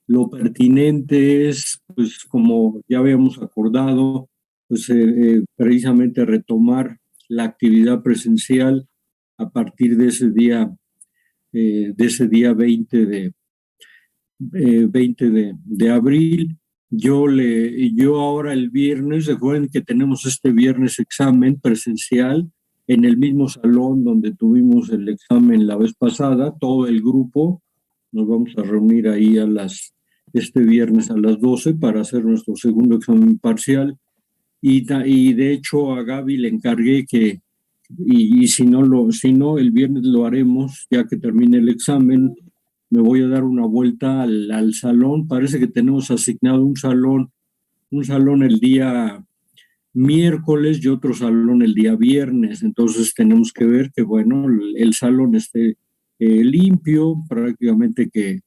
lo pertinente es, pues como ya habíamos acordado, pues precisamente retomar la actividad presencial a partir de ese día 20 de abril. Yo ahora el viernes, recuerden que tenemos este viernes examen presencial en el mismo salón donde tuvimos el examen la vez pasada, todo el grupo nos vamos a reunir ahí este viernes a las 12 para hacer nuestro segundo examen parcial. Y de hecho a Gaby le encargué y si no, el viernes lo haremos, ya que termine el examen, me voy a dar una vuelta al salón. Parece que tenemos asignado un salón el día miércoles y otro salón el día viernes. Entonces tenemos que ver que, bueno, el salón esté limpio, prácticamente que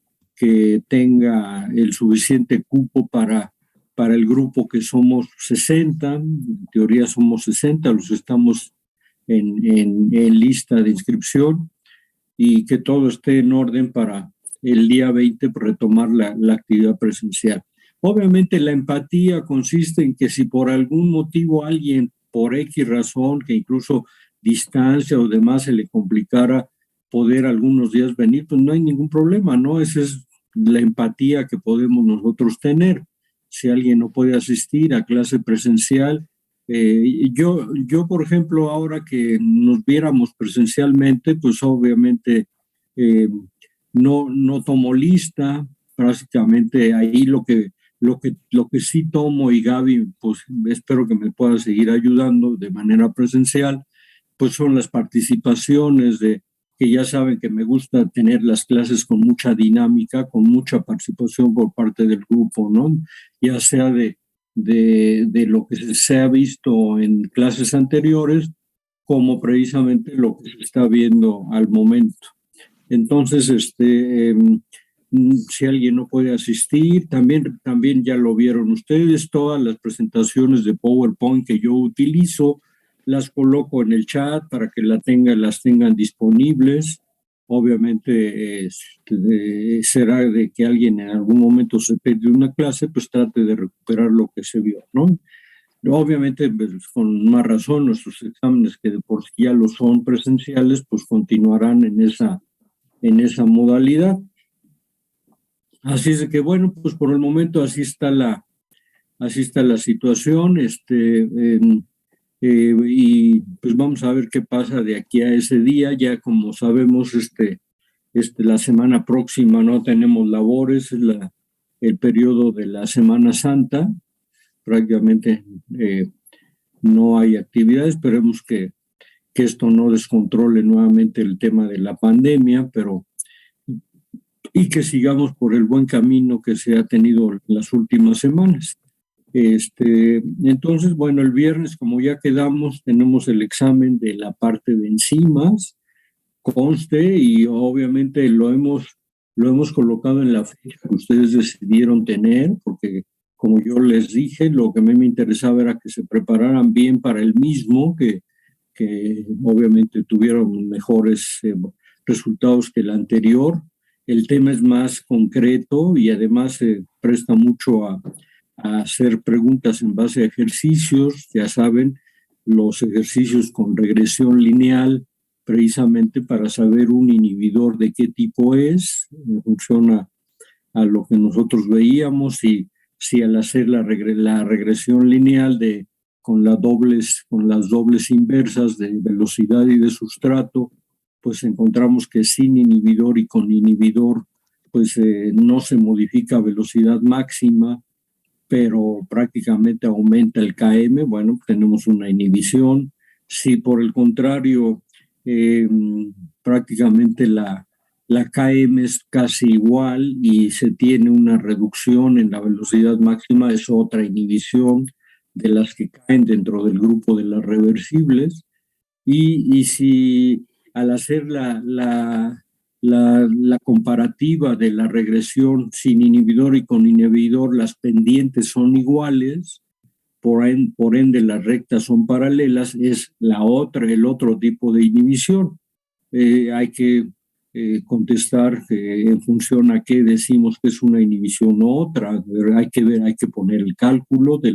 tenga el suficiente cupo para el grupo que somos 60, en teoría somos 60 los que estamos en lista de inscripción, y que todo esté en orden para el día 20 retomar la actividad presencial. Obviamente la empatía consiste en que si por algún motivo alguien, por X razón, que incluso distancia o demás se le complicara poder algunos días venir, pues no hay ningún problema, ¿no? Esa es la empatía que podemos nosotros tener. Si alguien no puede asistir a clase presencial, por ejemplo, ahora que nos viéramos presencialmente, pues obviamente eh, no tomo lista, prácticamente ahí lo que sí tomo, y Gaby, pues espero que me pueda seguir ayudando de manera presencial, pues son las participaciones que ya saben que me gusta tener las clases con mucha dinámica, con mucha participación por parte del grupo, ¿no? Ya sea de lo que se ha visto en clases anteriores, como precisamente lo que se está viendo al momento. Entonces, si alguien no puede asistir, también ya lo vieron ustedes, todas las presentaciones de PowerPoint que yo utilizo, las coloco en el chat para que las tengan disponibles. Obviamente será de que alguien en algún momento se perdió una clase, pues trate de recuperar lo que se vio, ¿no? Obviamente, pues, con más razón, nuestros exámenes, que de por sí ya lo son presenciales, pues continuarán en esa modalidad. Así es de que, bueno, pues por el momento así está la situación, y pues vamos a ver qué pasa de aquí a ese día. Ya como sabemos, la semana próxima no tenemos labores, es el periodo de la Semana Santa, prácticamente no hay actividad. Esperemos que esto no descontrole nuevamente el tema de la pandemia, y que sigamos por el buen camino que se ha tenido en las últimas semanas. Entonces, bueno, el viernes, como ya quedamos, tenemos el examen de la parte de enzimas, conste, y obviamente lo hemos colocado en la fecha que ustedes decidieron tener, porque como yo les dije, lo que a mí me interesaba era que se prepararan bien para el mismo, que obviamente tuvieron mejores resultados que el anterior. El tema es más concreto y además se presta mucho a hacer preguntas en base a ejercicios, ya saben, los ejercicios con regresión lineal, precisamente para saber un inhibidor de qué tipo es, en función a lo que nosotros veíamos, y si al hacer la regresión lineal con las dobles inversas de velocidad y de sustrato, pues encontramos que sin inhibidor y con inhibidor, pues no se modifica velocidad máxima, pero prácticamente aumenta el KM. Bueno, tenemos una inhibición. Si por el contrario, prácticamente la KM es casi igual y se tiene una reducción en la velocidad máxima, es otra inhibición de las que caen dentro del grupo de las reversibles. Y si al hacer la comparativa de la regresión sin inhibidor y con inhibidor, las pendientes son iguales, por ende las rectas son paralelas, es el otro tipo de inhibición. Hay que contestar en función a qué decimos que es una inhibición u otra. Hay que poner el cálculo de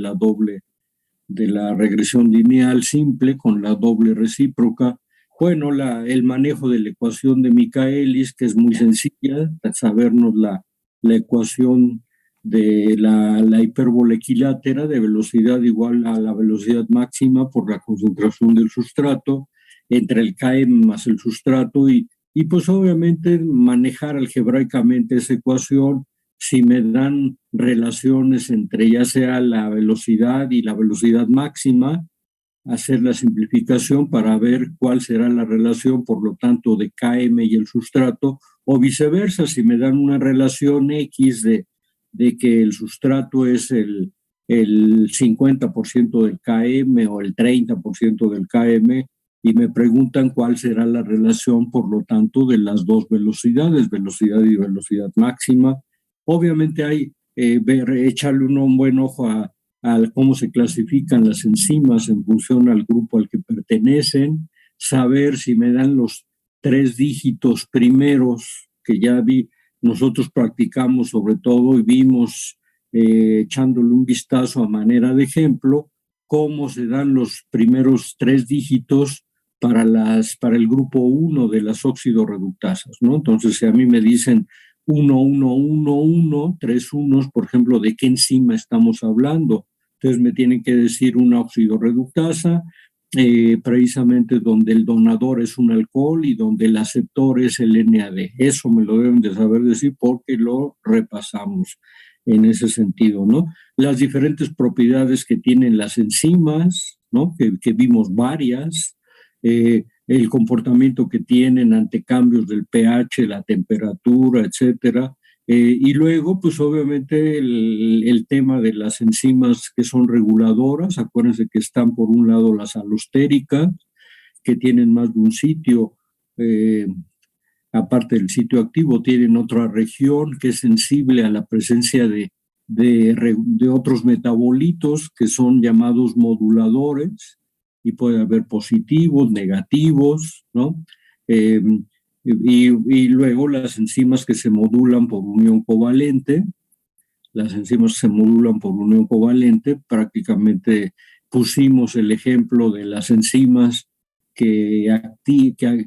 la regresión lineal simple con la doble recíproca. Bueno, el manejo de la ecuación de Michaelis, que es muy sencilla, sabernos la ecuación de la hipérbola equilátera de velocidad igual a la velocidad máxima por la concentración del sustrato entre el Km más el sustrato y pues obviamente manejar algebraicamente esa ecuación. Si me dan relaciones entre ya sea la velocidad y la velocidad máxima, hacer la simplificación para ver cuál será la relación, por lo tanto, de Km y el sustrato, o viceversa, si me dan una relación X de que el sustrato es el 50% del Km o el 30% del Km, y me preguntan cuál será la relación, por lo tanto, de las dos velocidades, velocidad y velocidad máxima. Obviamente hay echarle un buen ojo a cómo se clasifican las enzimas en función al grupo al que pertenecen, saber si me dan los 3 dígitos primeros que ya nosotros practicamos sobre todo y vimos echándole un vistazo a manera de ejemplo, cómo se dan los primeros 3 dígitos para el grupo 1 de las oxidorreductasas, ¿no? Entonces, si a mí me dicen 1, 1, 1, 1, 3 unos, por ejemplo, ¿de qué enzima estamos hablando? Entonces me tienen que decir una oxidorreductasa, precisamente donde el donador es un alcohol y donde el aceptor es el NAD. Eso me lo deben de saber decir porque lo repasamos en ese sentido, ¿no? Las diferentes propiedades que tienen las enzimas, ¿no? Que vimos varias, el comportamiento que tienen ante cambios del pH, la temperatura, etcétera. Y luego, pues obviamente el tema de las enzimas que son reguladoras, acuérdense que están por un lado las alostéricas, que tienen más de un sitio, aparte del sitio activo, tienen otra región que es sensible a la presencia de otros metabolitos que son llamados moduladores, y puede haber positivos, negativos, ¿no? Y luego las enzimas que se modulan por unión covalente, prácticamente pusimos el ejemplo de las enzimas que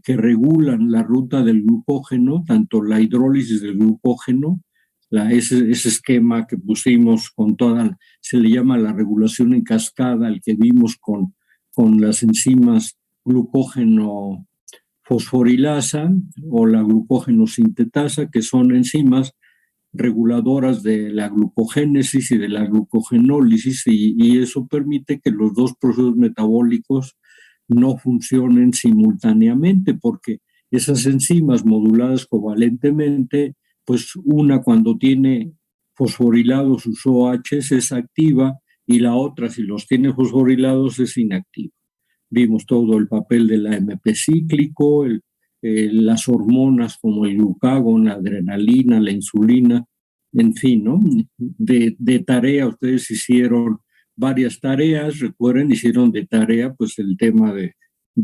regulan la ruta del glucógeno, tanto la hidrólisis del glucógeno, ese esquema que pusimos con se le llama la regulación en cascada, el que vimos con las enzimas glucógeno fosforilasa o la glucógeno sintetasa, que son enzimas reguladoras de la glucogénesis y de la glucogenólisis, y eso permite que los dos procesos metabólicos no funcionen simultáneamente, porque esas enzimas moduladas covalentemente, pues una cuando tiene fosforilados sus OHs es activa y la otra, si los tiene fosforilados, es inactiva. Vimos todo el papel del AMP cíclico, las hormonas como el glucagón, la adrenalina, la insulina, en fin, ¿no? De tarea, ustedes hicieron varias tareas, recuerden, hicieron de tarea pues el tema de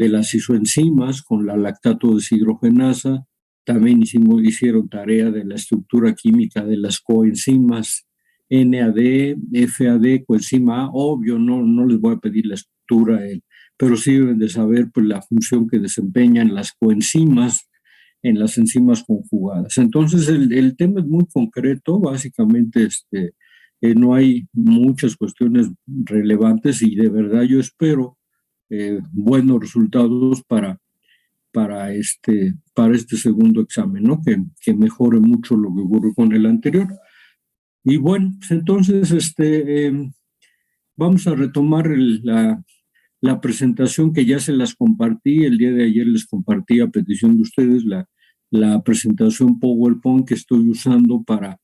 las isoenzimas con la lactato deshidrogenasa, también hicieron tarea de la estructura química de las coenzimas NAD, FAD, coenzima A, obvio, no les voy a pedir la estructura, pero sí deben de saber pues, la función que desempeñan las coenzimas en las enzimas conjugadas. Entonces, el tema es muy concreto, básicamente no hay muchas cuestiones relevantes y de verdad yo espero buenos resultados para este segundo examen, ¿no? Que mejore mucho lo que ocurrió con el anterior. Y bueno, pues entonces vamos a retomar la presentación que ya se las compartí, el día de ayer les compartí a petición de ustedes la presentación PowerPoint que estoy usando para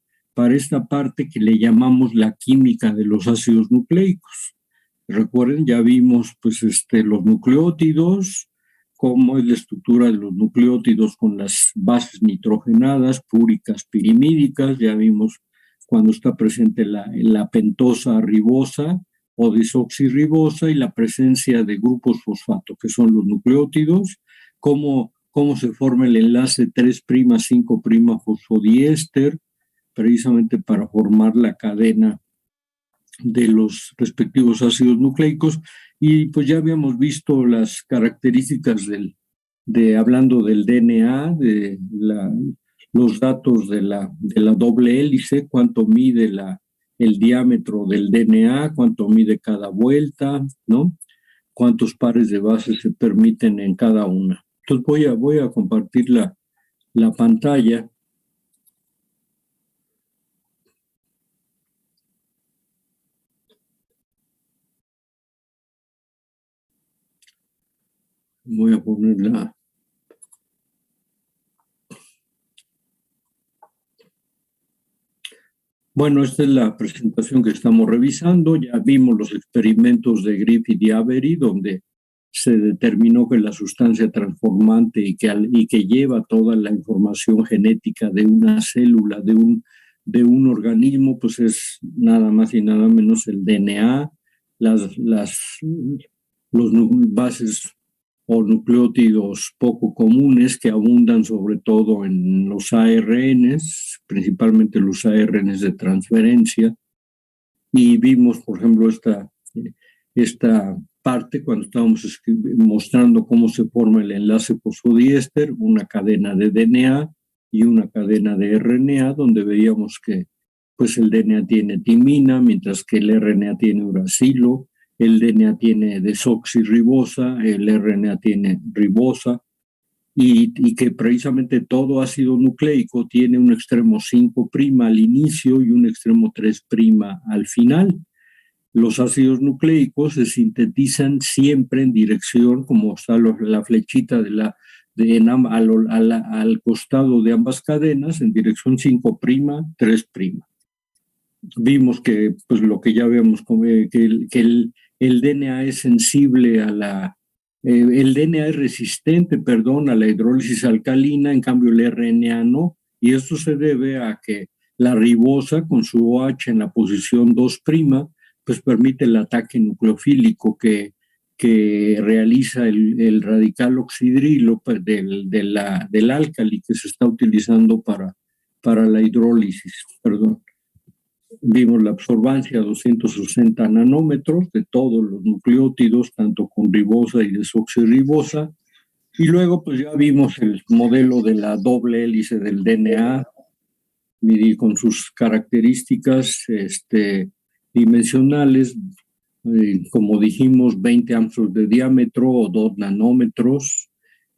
esta parte que le llamamos la química de los ácidos nucleicos. Recuerden, ya vimos pues los nucleótidos, cómo es la estructura de los nucleótidos con las bases nitrogenadas, púricas, pirimídicas, ya vimos cuando está presente la pentosa ribosa o desoxirribosa y la presencia de grupos fosfato, que son los nucleótidos, cómo cómo se forma el enlace 3'5' fosfodiéster, precisamente para formar la cadena de los respectivos ácidos nucleicos. Y pues ya habíamos visto las características hablando del DNA, los datos de la doble hélice, cuánto mide el diámetro del DNA, cuánto mide cada vuelta, ¿no? Cuántos pares de bases se permiten en cada una. Entonces voy a compartir la pantalla. Voy a ponerla. Bueno, esta es la presentación que estamos revisando. Ya vimos los experimentos de Griffith y Avery, donde se determinó que la sustancia transformante y que lleva toda la información genética de una célula, de un organismo, pues es nada más y nada menos el DNA, los bases o nucleótidos poco comunes que abundan sobre todo en los ARNs, principalmente los ARNs de transferencia. Y vimos, por ejemplo, esta parte cuando estábamos mostrando cómo se forma el enlace fosfodiéster, una cadena de DNA y una cadena de RNA, donde veíamos que pues el DNA tiene timina, mientras que el RNA tiene uracilo, el DNA tiene desoxirribosa, el RNA tiene ribosa, y que precisamente todo ácido nucleico tiene un extremo 5' al inicio y un extremo 3' al final. Los ácidos nucleicos se sintetizan siempre en dirección, como está la flechita al costado de ambas cadenas, en dirección 5', 3'. Vimos que, pues lo que ya vemos, que el DNA es sensible el DNA es resistente, a la hidrólisis alcalina, en cambio el RNA no, y esto se debe a que la ribosa con su OH en la posición 2', pues permite el ataque nucleofílico que realiza el radical oxidrilo del álcali que se está utilizando para la hidrólisis, Vimos la absorbancia a 260 nanómetros de todos los nucleótidos, tanto con ribosa y desoxirribosa. Y luego pues ya vimos el modelo de la doble hélice del DNA, con sus características dimensionales, como dijimos, 20 Armstrong de diámetro o 2 nanómetros,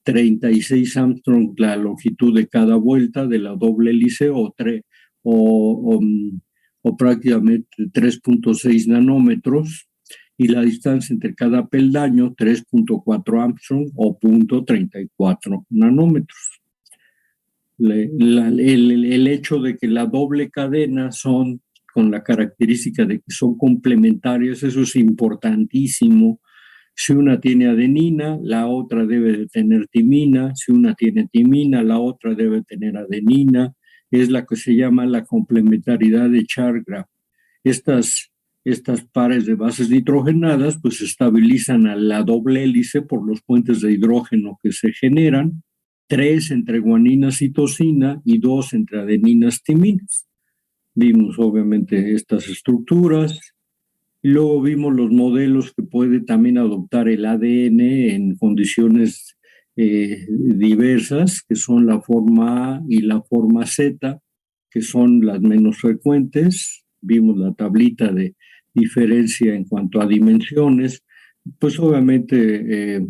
36 Armstrong la longitud de cada vuelta de la doble hélice o prácticamente 3.6 nanómetros, y la distancia entre cada peldaño 3.4 Armstrong o 0.34 nanómetros. El hecho de que la doble cadena son con la característica de que son complementarias, eso es importantísimo. Si una tiene adenina, la otra debe de tener timina. Si una tiene timina, la otra debe tener adenina. Es la que se llama la complementariedad de Chargraff. Estas pares de bases nitrogenadas pues estabilizan a la doble hélice por los puentes de hidrógeno que se generan, 3 entre guanina citosina y 2 entre adeninas timinas. Vimos obviamente estas estructuras. Y luego vimos los modelos que puede también adoptar el ADN en condiciones diversas, que son la forma A y la forma Z, que son las menos frecuentes. Vimos la tablita de diferencia en cuanto a dimensiones. Pues obviamente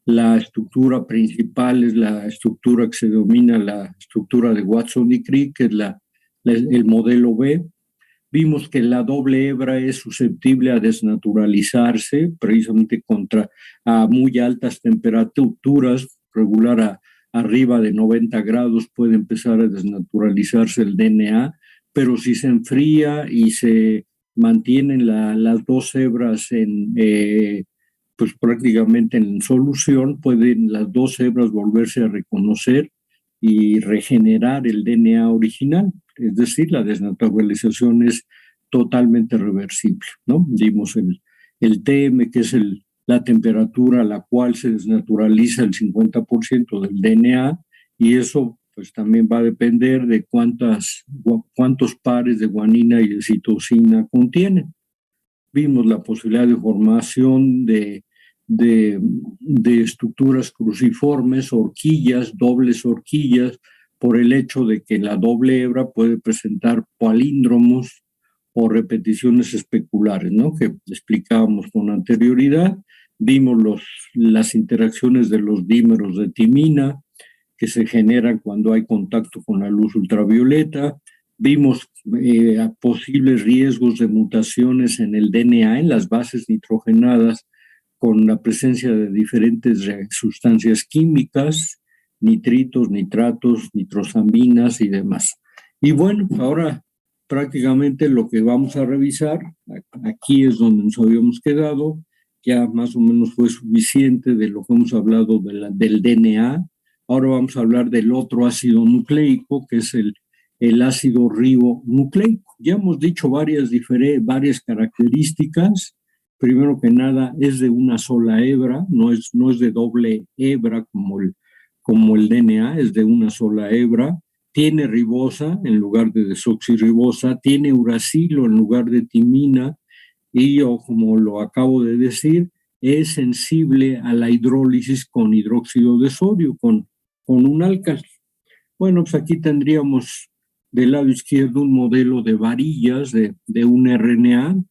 la estructura principal es la estructura que se denomina la estructura de Watson y Crick, que es el modelo B. Vimos que la doble hebra es susceptible a desnaturalizarse, precisamente a muy altas temperaturas, arriba de 90 grados puede empezar a desnaturalizarse el DNA, pero si se enfría y se mantienen las dos hebras pues prácticamente en solución, pueden las dos hebras volverse a reconocer y regenerar el DNA original. Es decir, la desnaturalización es totalmente reversible, ¿no? Dimos el TM, que es el la temperatura a la cual se desnaturaliza el 50% del DNA, y eso pues también va a depender de cuántos pares de guanina y de citosina contienen. Vimos la posibilidad de formación de estructuras cruciformes, horquillas, dobles horquillas, por el hecho de que la doble hebra puede presentar palíndromos o repeticiones especulares, ¿no? Que explicábamos con anterioridad. Vimos las interacciones de los dímeros de timina que se generan cuando hay contacto con la luz ultravioleta. Vimos posibles riesgos de mutaciones en el DNA, en las bases nitrogenadas, con la presencia de diferentes sustancias químicas, nitritos, nitratos, nitrosaminas y demás. Y bueno, ahora prácticamente lo que vamos a revisar, aquí es donde nos habíamos quedado, ya más o menos fue suficiente de lo que hemos hablado del DNA. Ahora vamos a hablar del otro ácido nucleico, que es el ácido ribonucleico. Ya hemos dicho varias características. Primero que nada, es de una sola hebra, no es de doble hebra como el DNA, es de una sola hebra. Tiene ribosa en lugar de desoxirribosa, tiene uracilo en lugar de timina, y como lo acabo de decir, es sensible a la hidrólisis con hidróxido de sodio, con un álcali. Bueno, pues aquí tendríamos del lado izquierdo un modelo de varillas de un RNA.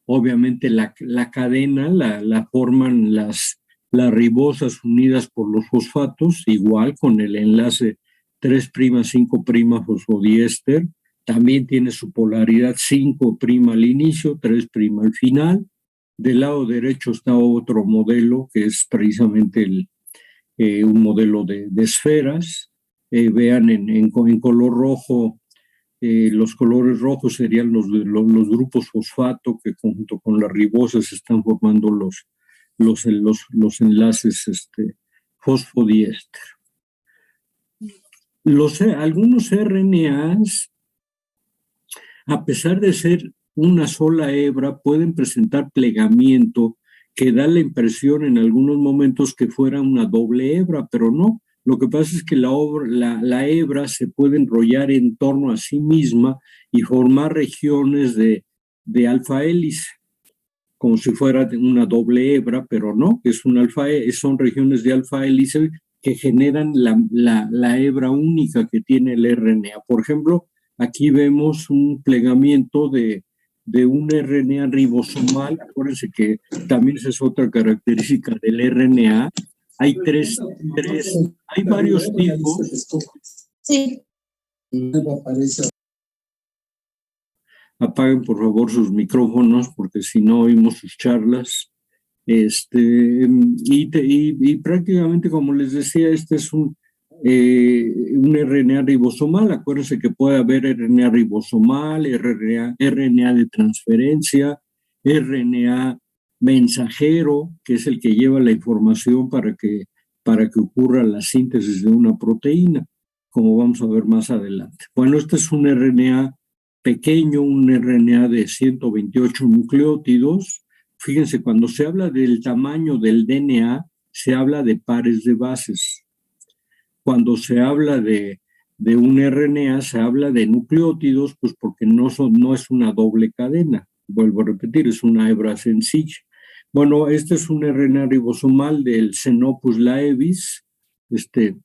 Obviamente la cadena la forman las ribosas unidas por los fosfatos, igual con el enlace 3'5' fosfodiéster. También tiene su polaridad 5' al inicio, 3' al final. Del lado derecho está otro modelo que es precisamente un modelo de esferas. Vean en color rojo, los colores rojos serían los grupos fosfato que junto con las ribosas están formando los enlaces fosfodiéster. Algunos RNAs, a pesar de ser una sola hebra, pueden presentar plegamiento que da la impresión en algunos momentos que fuera una doble hebra, pero no. Lo que pasa es que la hebra se puede enrollar en torno a sí misma y formar regiones de alfa hélice, como si fuera una doble hebra, pero no, son regiones de alfa hélice que generan la hebra única que tiene el RNA. Por ejemplo, aquí vemos un plegamiento de un RNA ribosomal. Acuérdense que también esa es otra característica del RNA. Hay hay varios tipos. Sí. Apaguen por favor sus micrófonos porque si no oímos sus charlas. Y prácticamente, como les decía, este es un RNA ribosomal. Acuérdense que puede haber RNA ribosomal, RNA de transferencia, RNA mensajero, que es el que lleva la información para que ocurra la síntesis de una proteína, como vamos a ver más adelante. Bueno, este es un RNA pequeño, un RNA de 128 nucleótidos. Fíjense, cuando se habla del tamaño del DNA, se habla de pares de bases. Cuando se habla de un RNA, se habla de nucleótidos, pues porque no es una doble cadena. Vuelvo a repetir, es una hebra sencilla. Bueno, este es un RNA ribosomal del Xenopus laevis. Este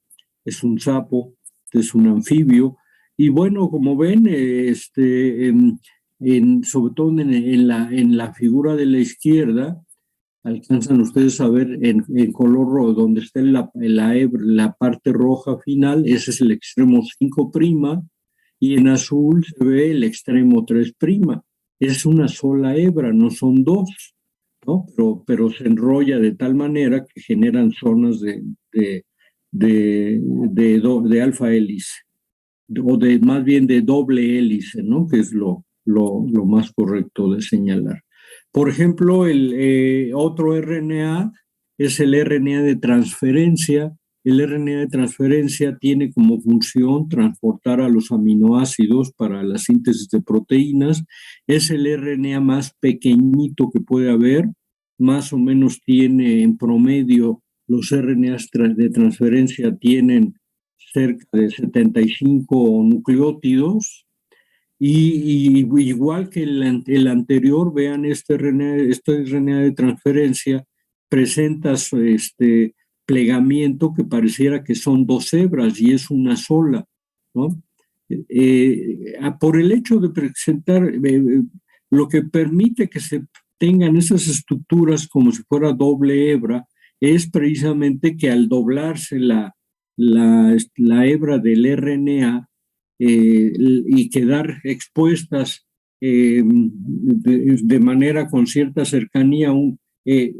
es un sapo, este es un anfibio. Y bueno, como ven, sobre todo en la figura de la izquierda, alcanzan ustedes a ver en color rojo, donde está la parte roja final, ese es el extremo 5', y en azul se ve el extremo 3'. Es una sola hebra, no son dos, ¿no? Pero se enrolla de tal manera que generan zonas de alfa hélice, o más bien de doble hélice, ¿no? Que es lo más correcto de señalar. Por ejemplo, el otro RNA es el RNA de transferencia. El RNA de transferencia tiene como función transportar a los aminoácidos para la síntesis de proteínas. Es el RNA más pequeñito que puede haber. más o menos tiene en promedio, los RNAs de transferencia tienen cerca de 75 nucleótidos, y igual que el anterior, vean, este RNA de transferencia presenta plegamiento que pareciera que son dos hebras y es una sola, ¿no? Por el hecho de presentar, lo que permite que se tengan esas estructuras como si fuera doble hebra, es precisamente que al doblarse la hebra del RNA, y quedar expuestas de manera con cierta cercanía,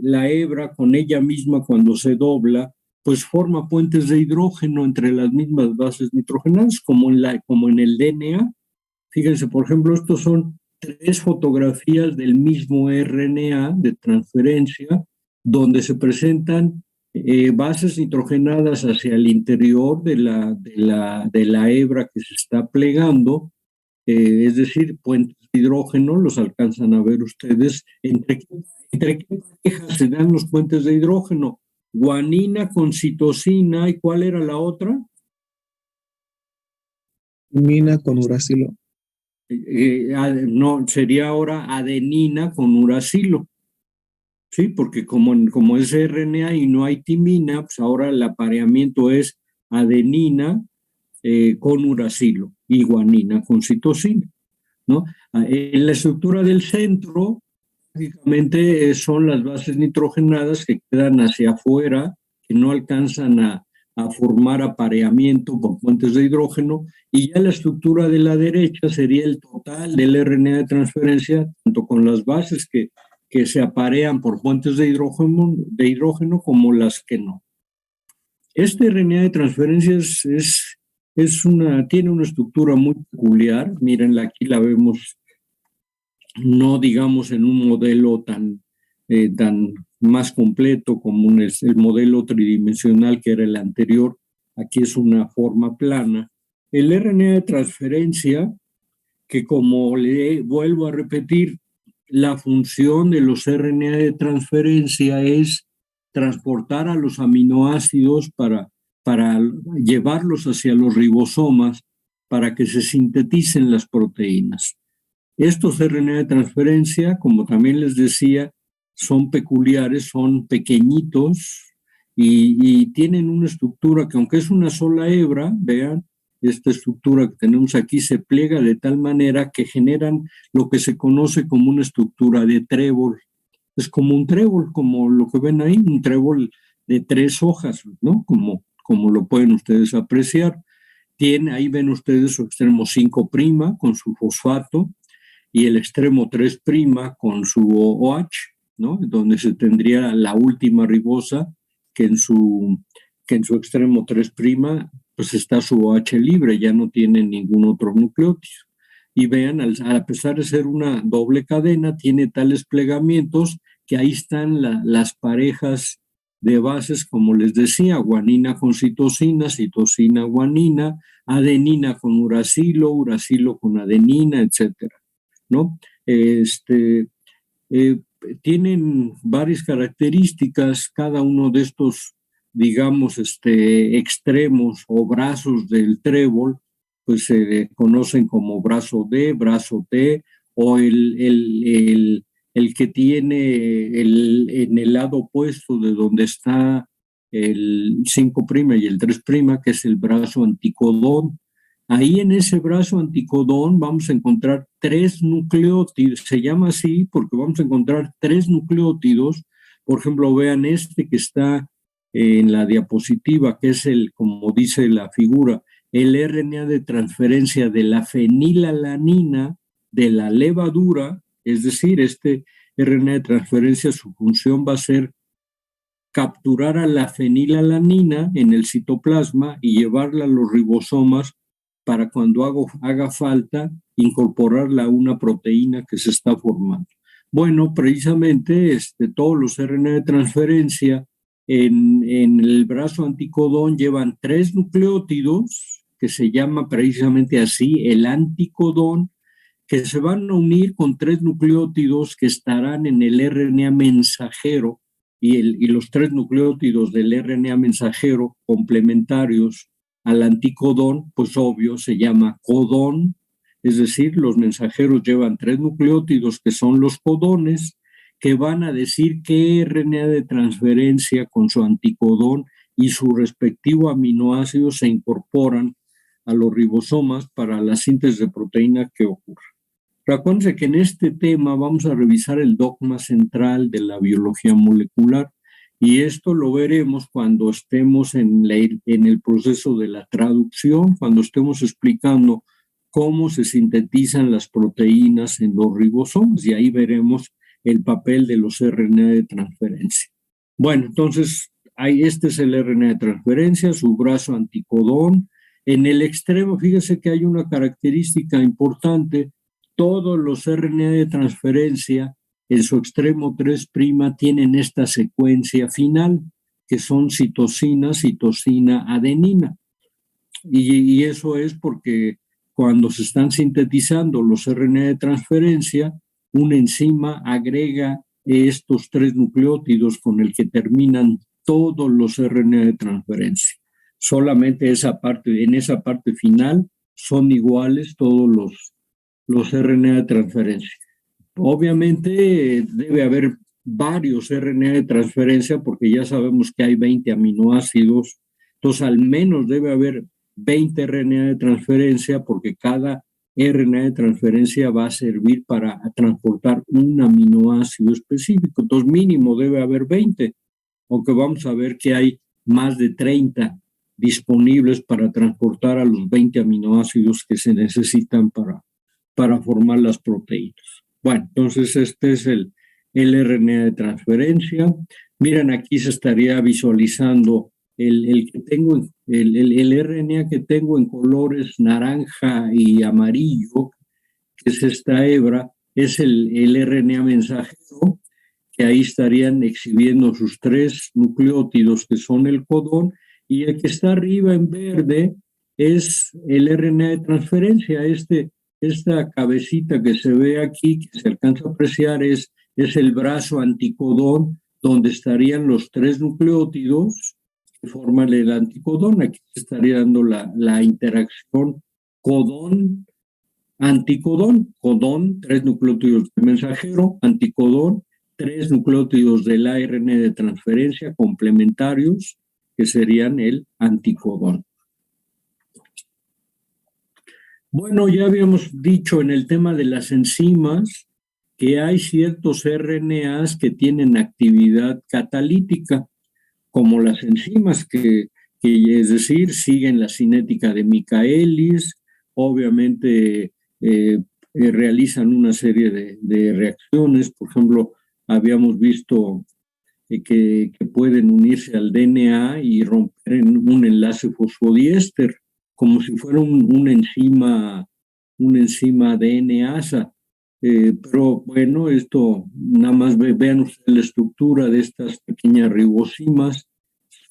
la hebra con ella misma cuando se dobla, pues forma puentes de hidrógeno entre las mismas bases nitrogenadas, como en el DNA. Fíjense, por ejemplo, estos son 3 fotografías del mismo RNA de transferencia, donde se presentan bases nitrogenadas hacia el interior de la hebra que se está plegando, es decir, puentes de hidrógeno, los alcanzan a ver ustedes. ¿Entre qué parejas se dan los puentes de hidrógeno? Guanina con citosina, ¿y cuál era la otra? Timina con uracilo. No, sería ahora adenina con uracilo. Sí, porque como es RNA y no hay timina, pues ahora el apareamiento es adenina con uracilo y guanina con citosina, ¿no? En la estructura del centro, básicamente son las bases nitrogenadas que quedan hacia afuera, que no alcanzan a formar apareamiento con puentes de hidrógeno, y ya la estructura de la derecha sería el total del RNA de transferencia, tanto con las bases que se aparean por puentes de hidrógeno como las que no. Este RNA de transferencia tiene una estructura muy peculiar. Mírenla, aquí la vemos, no digamos en un modelo tan más completo como el modelo tridimensional que era el anterior. Aquí es una forma plana. El RNA de transferencia, que como le vuelvo a repetir, la función de los RNA de transferencia es transportar a los aminoácidos para llevarlos hacia los ribosomas para que se sinteticen las proteínas. Estos RNA de transferencia, como también les decía, son peculiares, son pequeñitos y tienen una estructura que, aunque es una sola hebra, vean, esta estructura que tenemos aquí se pliega de tal manera que generan lo que se conoce como una estructura de trébol. Es como un trébol, como lo que ven ahí, un trébol de 3 hojas, ¿no? Como lo pueden ustedes apreciar. Ahí ven ustedes su extremo 5' con su fosfato, y el extremo 3' con su OH, ¿no? Donde se tendría la última ribosa, que en su extremo 3' pues está su OH libre, ya no tiene ningún otro nucleótido. Y vean, a pesar de ser una doble cadena, tiene tales plegamientos que ahí están las parejas de bases, como les decía, guanina con citosina, citosina, guanina, adenina con uracilo, uracilo con adenina, etcétera, ¿no? Tienen varias características cada uno de estos, digamos, extremos o brazos del trébol, pues se conocen como brazo D, brazo T, o el que tiene en el lado opuesto de donde está el 5' y el 3', que es el brazo anticodón. Ahí en ese brazo anticodón vamos a encontrar 3 nucleótidos. Se llama así porque vamos a encontrar 3 nucleótidos. Por ejemplo, vean este que está en la diapositiva, que es como dice la figura, el RNA de transferencia de la fenilalanina de la levadura. Es decir, este RNA de transferencia, su función va a ser capturar a la fenilalanina en el citoplasma y llevarla a los ribosomas para cuando haga falta incorporarla a una proteína que se está formando. Bueno, precisamente todos los RNA de transferencia en el brazo anticodón llevan 3 nucleótidos, que se llama precisamente así, el anticodón, que se van a unir con 3 nucleótidos que estarán en el RNA mensajero y los 3 nucleótidos del RNA mensajero complementarios al anticodón, pues obvio, se llama codón, es decir, los mensajeros llevan 3 nucleótidos que son los codones, que van a decir qué RNA de transferencia con su anticodón y su respectivo aminoácido se incorporan a los ribosomas para la síntesis de proteína que ocurre. Pero acuérdense que en este tema vamos a revisar el dogma central de la biología molecular y esto lo veremos cuando estemos en el proceso de la traducción, cuando estemos explicando cómo se sintetizan las proteínas en los ribosomas y ahí veremos el papel de los RNA de transferencia. Bueno, entonces este es el RNA de transferencia, su brazo anticodón. En el extremo, fíjese que hay una característica importante. Todos los RNA de transferencia en su extremo 3' tienen esta secuencia final, que son citosina, adenina. Y eso es porque cuando se están sintetizando los RNA de transferencia, una enzima agrega estos 3 nucleótidos con el que terminan todos los RNA de transferencia. Solamente en esa parte final son iguales todos los RNA de transferencia. Obviamente debe haber varios RNA de transferencia porque ya sabemos que hay 20 aminoácidos, entonces al menos debe haber 20 RNA de transferencia porque cada RNA de transferencia va a servir para transportar un aminoácido específico, entonces mínimo debe haber 20, aunque vamos a ver que hay más de 30 disponibles para transportar a los 20 aminoácidos que se necesitan para formar las proteínas. Bueno, entonces este es el RNA de transferencia. Miren, aquí se estaría visualizando el RNA que tengo en colores naranja y amarillo, que es esta hebra, es el RNA mensajero, que ahí estarían exhibiendo sus 3 nucleótidos que son el codón, y el que está arriba en verde es el RNA de transferencia. Esta cabecita que se ve aquí, que se alcanza a apreciar, es el brazo anticodón, donde estarían los 3 nucleótidos que forman el anticodón. Aquí se estaría dando la interacción codón-anticodón. Codón, 3 nucleótidos de mensajero, anticodón, 3 nucleótidos del ARN de transferencia complementarios, que serían el anticodón. Bueno, ya habíamos dicho en el tema de las enzimas que hay ciertos RNAs que tienen actividad catalítica, como las enzimas que es decir, siguen la cinética de Michaelis, obviamente realizan una serie de reacciones. Por ejemplo, habíamos visto que pueden unirse al DNA y romper en un enlace fosfodiéster, como si fuera una enzima DNasa. Pero bueno, esto nada más vean ustedes la estructura de estas pequeñas ribosimas.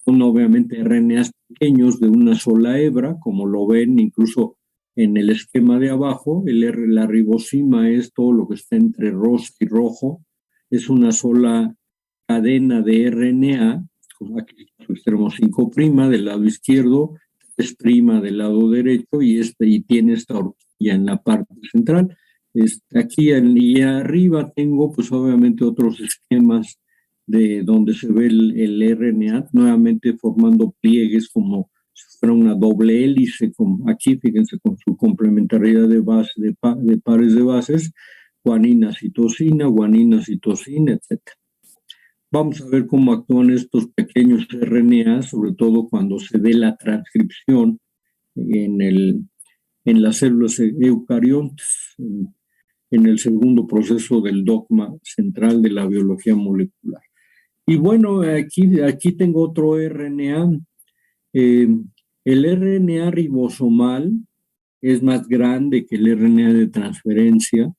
Son obviamente RNAs pequeños de una sola hebra, como lo ven incluso en el esquema de abajo. La ribosima es todo lo que está entre rosa y rojo. Es una sola cadena de RNA, como aquí su extremo 5' del lado izquierdo, 3' del lado derecho, y tiene esta horquilla en la parte central. Aquí y arriba tengo pues obviamente otros esquemas de donde se ve el RNA nuevamente formando pliegues como si fuera una doble hélice, como aquí fíjense con su complementariedad de pares de bases, guanina, citosina, etc. Vamos a ver cómo actúan estos pequeños RNA, sobre todo cuando se dé la transcripción en las células eucariontes, en el segundo proceso del dogma central de la biología molecular. Y bueno, aquí tengo otro RNA. El RNA ribosomal es más grande que el RNA de transferencia.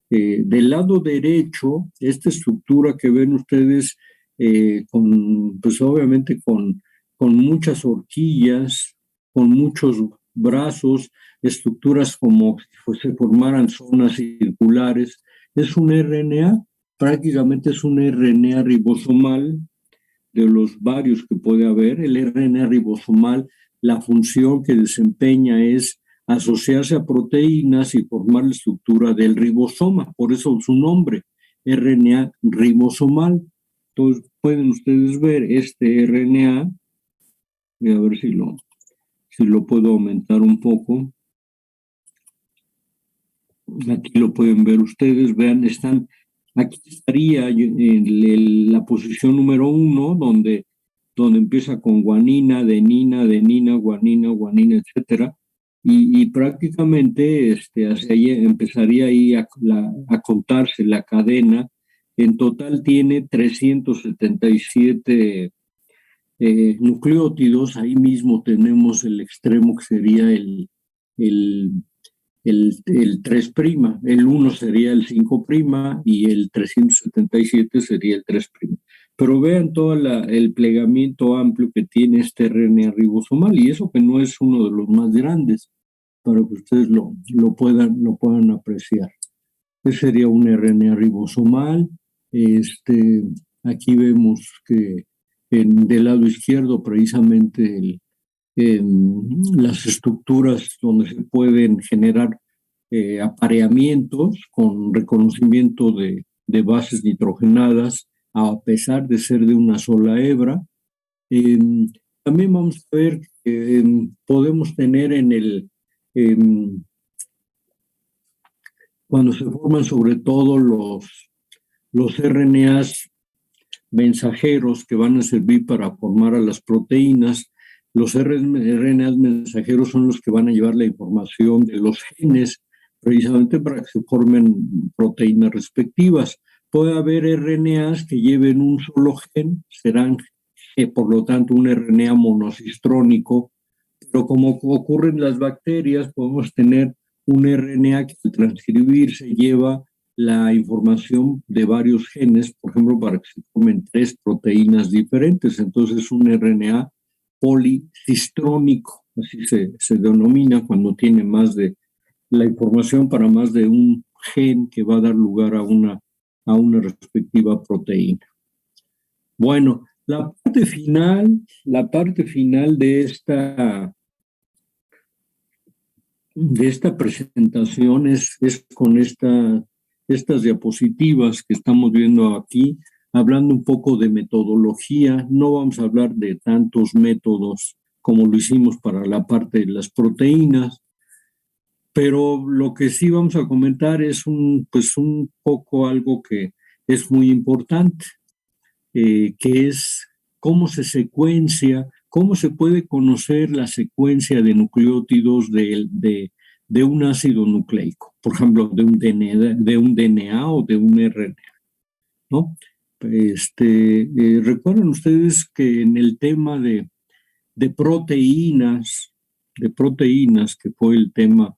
Del lado derecho, esta estructura que ven ustedes, pues obviamente con muchas horquillas, con muchos brazos, estructuras como si se formaran zonas circulares. Es un RNA, prácticamente es un RNA ribosomal de los varios que puede haber. El RNA ribosomal, la función que desempeña es asociarse a proteínas y formar la estructura del ribosoma, por eso su nombre, RNA ribosomal. Entonces pueden ustedes ver este RNA, voy a ver si lo puedo aumentar un poco. Aquí lo pueden ver ustedes, vean, aquí estaría en la posición número 1, donde empieza con guanina, adenina, guanina, etcétera, y prácticamente hacia ahí empezaría ahí a contarse la cadena. En total tiene 377 nucleótidos. Ahí mismo tenemos el extremo que sería el 3', el 1 sería el 5' y el 377 sería el 3'. Pero vean todo el plegamiento amplio que tiene este RNA ribosomal, y eso que no es uno de los más grandes, para que ustedes lo puedan apreciar. Ese sería un RNA ribosomal. Aquí vemos que del lado izquierdo precisamente las estructuras donde se pueden generar apareamientos con reconocimiento de bases nitrogenadas, a pesar de ser de una sola hebra. También vamos a ver que podemos tener cuando se forman sobre todo los RNAs mensajeros que van a servir para formar a las proteínas. Los RNAs mensajeros son los que van a llevar la información de los genes, precisamente para que se formen proteínas respectivas. Puede haber RNAs que lleven un solo gen, serán por lo tanto un RNA monocistrónico, pero como ocurre en las bacterias, podemos tener un RNA que al transcribirse lleva la información de varios genes, por ejemplo, para que se formen 3 proteínas diferentes. Entonces, un RNA policistrónico, así se denomina cuando tiene más de la información para más de un gen que va a dar lugar a una respectiva proteína. Bueno, la parte final de esta presentación es con estas diapositivas que estamos viendo aquí, hablando un poco de metodología. No vamos a hablar de tantos métodos como lo hicimos para la parte de las proteínas, pero lo que sí vamos a comentar es un poco algo que es muy importante, que es cómo se secuencia, cómo se puede conocer la secuencia de nucleótidos de un ácido nucleico, por ejemplo, de un DNA o de un RNA, ¿no? Recuerden ustedes que en el tema de proteínas, que fue el tema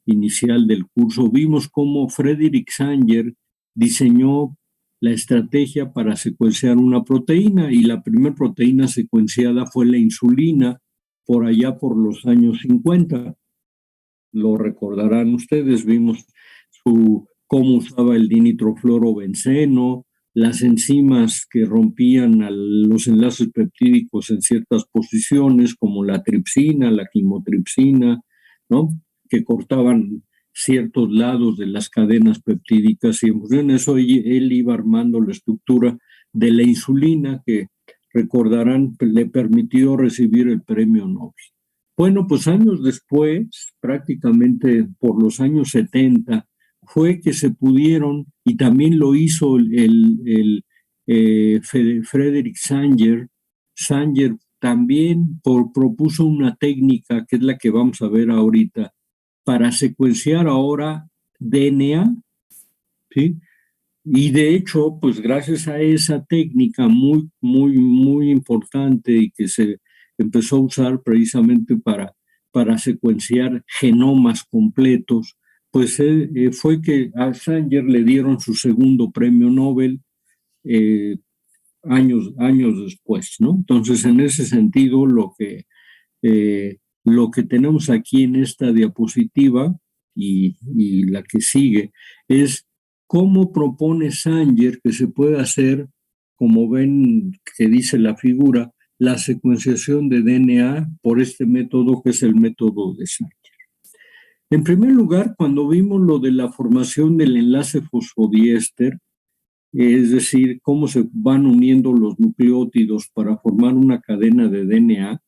inicial del curso, vimos cómo Frederick Sanger diseñó la estrategia para secuenciar una proteína, y la primera proteína secuenciada fue la insulina por allá por los años 50. Lo recordarán ustedes, vimos cómo usaba el dinitrofluorobenceno, las enzimas que rompían los enlaces peptídicos en ciertas posiciones, como la tripsina, la quimotripsina, ¿no? Que cortaban ciertos lados de las cadenas peptídicas, y en función de eso él iba armando la estructura de la insulina, que recordarán le permitió recibir el premio Nobel. Bueno, pues años después, prácticamente por los años 70, fue que se pudieron, y también lo hizo Frederick Sanger. Sanger también propuso una técnica que es la que vamos a ver ahorita, para secuenciar ahora DNA, ¿sí? Y de hecho, pues gracias a esa técnica muy, muy, muy importante, y que se empezó a usar precisamente para secuenciar genomas completos, pues fue que a Sanger le dieron su segundo premio Nobel años después, ¿no? Entonces, en ese sentido, lo que lo que tenemos aquí en esta diapositiva y la que sigue es cómo propone Sanger que se puede hacer, como ven que dice la figura, la secuenciación de DNA por este método que es el método de Sanger. En primer lugar, cuando vimos lo de la formación del enlace fosfodiéster, es decir, cómo se van uniendo los nucleótidos para formar una cadena de DNA,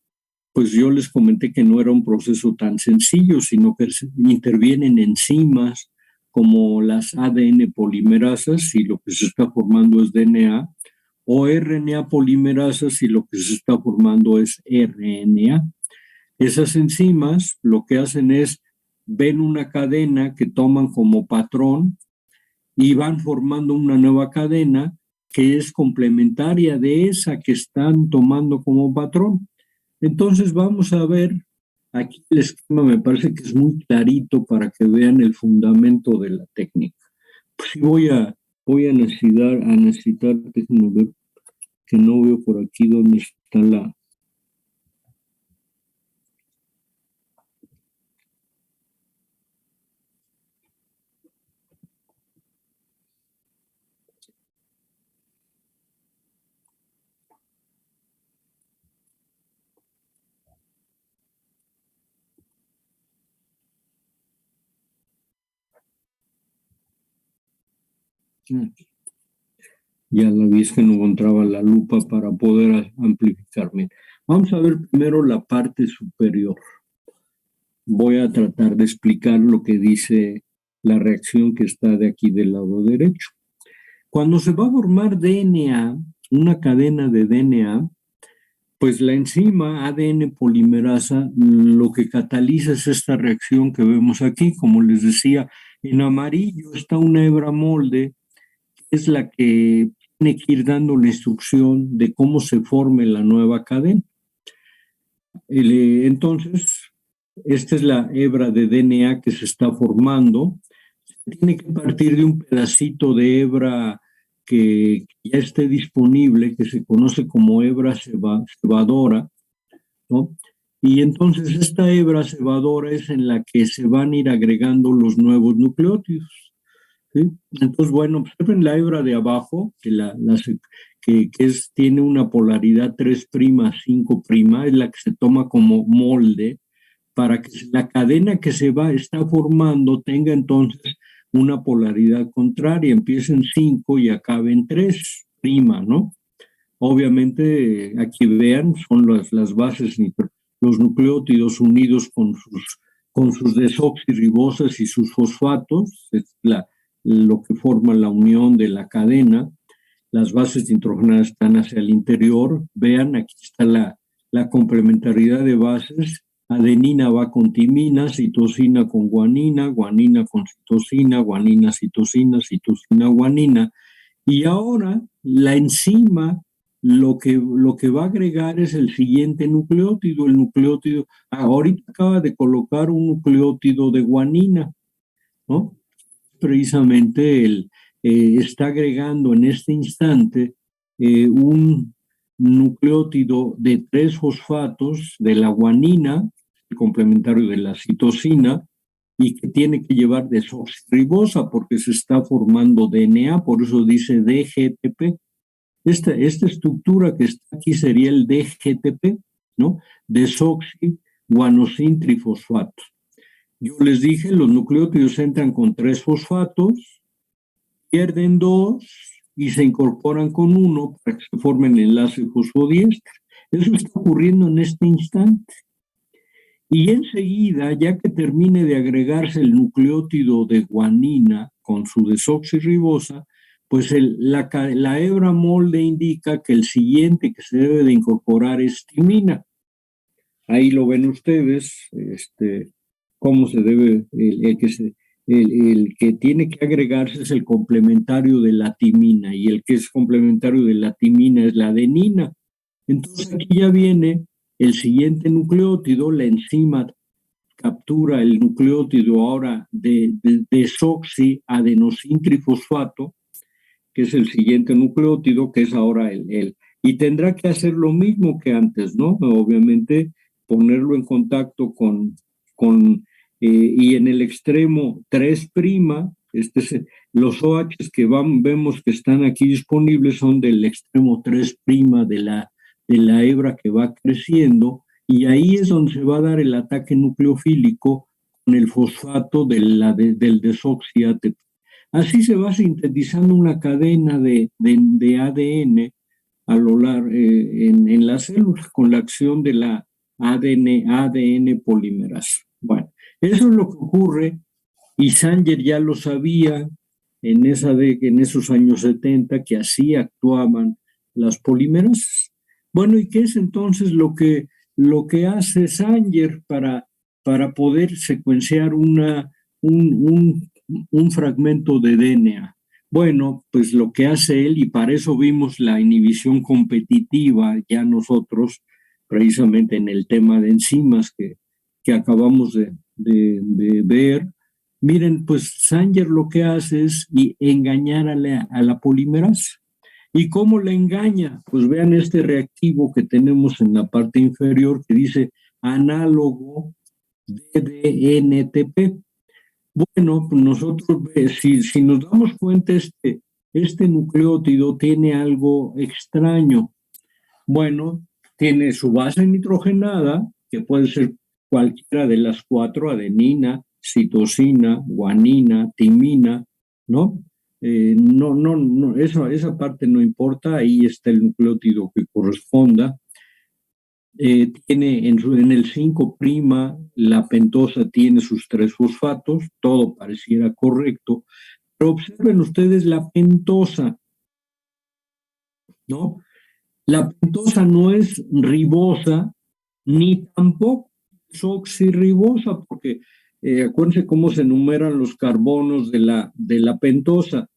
pues yo les comenté que no era un proceso tan sencillo, sino que intervienen enzimas como las ADN polimerasas y lo que se está formando es DNA, o RNA polimerasas y lo que se está formando es RNA. Esas enzimas lo que hacen es ven una cadena que toman como patrón y van formando una nueva cadena que es complementaria de esa que están tomando como patrón. Entonces vamos a ver, aquí el esquema me parece que es muy clarito para que vean el fundamento de la técnica. Pues sí voy a necesitar, déjenme ver, que no veo por aquí dónde está la... Ya la vi, es que no encontraba la lupa para poder amplificarme. Vamos a ver primero la parte superior. Voy a tratar de explicar lo que dice la reacción que está de aquí del lado derecho. Cuando se va a formar DNA, una cadena de DNA, pues la enzima ADN polimerasa lo que cataliza es esta reacción que vemos aquí. Como les decía, en amarillo está una hebra molde, que es la que tiene que ir dando la instrucción de cómo se forme la nueva cadena. Entonces, esta es la hebra de DNA que se está formando. Tiene que partir de un pedacito de hebra que ya esté disponible, que se conoce como hebra cebadora, ¿no? Y entonces esta hebra cebadora es en la que se van a ir agregando los nuevos nucleótidos, ¿sí? Entonces, bueno, observen la hebra de abajo, que tiene una polaridad 3', 5', es la que se toma como molde para que la cadena que está formando tenga entonces una polaridad contraria, empieza en 5 y acabe en 3', ¿no? Obviamente, aquí vean, son las bases, los nucleótidos unidos con sus desoxirribosas y sus fosfatos, es lo que forma la unión de la cadena. Las bases nitrogenadas están hacia el interior. Vean, aquí está la complementariedad de bases. Adenina va con timina, citosina con guanina, guanina con citosina, guanina, citosina, citosina, guanina. Y ahora la enzima lo que va a agregar es el siguiente nucleótido. El nucleótido, ahorita acaba de colocar un nucleótido de guanina, ¿no? Precisamente está agregando en este instante un nucleótido de 3 fosfatos de la guanina, el complementario de la citosina, y que tiene que llevar desoxirribosa porque se está formando DNA, por eso dice DGTP. Esta estructura que está aquí sería el DGTP, ¿no? Desoxiguanosintrifosfato. Yo les dije, los nucleótidos entran con 3 fosfatos, pierden 2 y se incorporan con 1 para que se formen el enlace fosfodiéster. Eso está ocurriendo en este instante. Y enseguida, ya que termine de agregarse el nucleótido de guanina con su desoxirribosa, pues la hebra molde indica que el siguiente que se debe de incorporar es timina. Ahí lo ven ustedes, cómo se debe, el que tiene que agregarse es el complementario de la timina, y el que es complementario de la timina es la adenina. Entonces aquí ya viene el siguiente nucleótido, la enzima captura el nucleótido ahora de desoxiadenosintrifosfato, que es el siguiente nucleótido, que es ahora y tendrá que hacer lo mismo que antes, ¿no? Obviamente ponerlo en contacto y en el extremo 3', los OHs que vemos que están aquí disponibles son del extremo 3' de la hebra que va creciendo, y ahí es donde se va a dar el ataque nucleofílico con el fosfato del desoxi ATP. Así se va sintetizando una cadena de ADN a lo largo en las células con la acción de la ADN polimerasa. Bueno, eso es lo que ocurre, y Sanger ya lo sabía en esos años 70, que así actuaban las polimerasas. Bueno, ¿y qué es entonces lo que hace Sanger para poder secuenciar un fragmento de DNA? Bueno, pues lo que hace él, y para eso vimos la inhibición competitiva ya nosotros, precisamente en el tema de enzimas que acabamos de ver. Miren, pues Sanger lo que hace es engañar a la polimerasa. ¿Y cómo la engaña? Pues vean este reactivo que tenemos en la parte inferior que dice análogo DNTP. Bueno, pues nosotros, si nos damos cuenta, este nucleótido tiene algo extraño. Bueno, tiene su base nitrogenada, que puede ser cualquiera de las 4, adenina, citosina, guanina, timina, ¿no? No, esa parte no importa, ahí está el nucleótido que corresponda. Tiene en el 5', la pentosa tiene sus 3 fosfatos, todo pareciera correcto, pero observen ustedes la pentosa, ¿no? La pentosa no es ribosa, ni tampoco es oxirribosa, porque acuérdense cómo se enumeran los carbonos de la pentosa.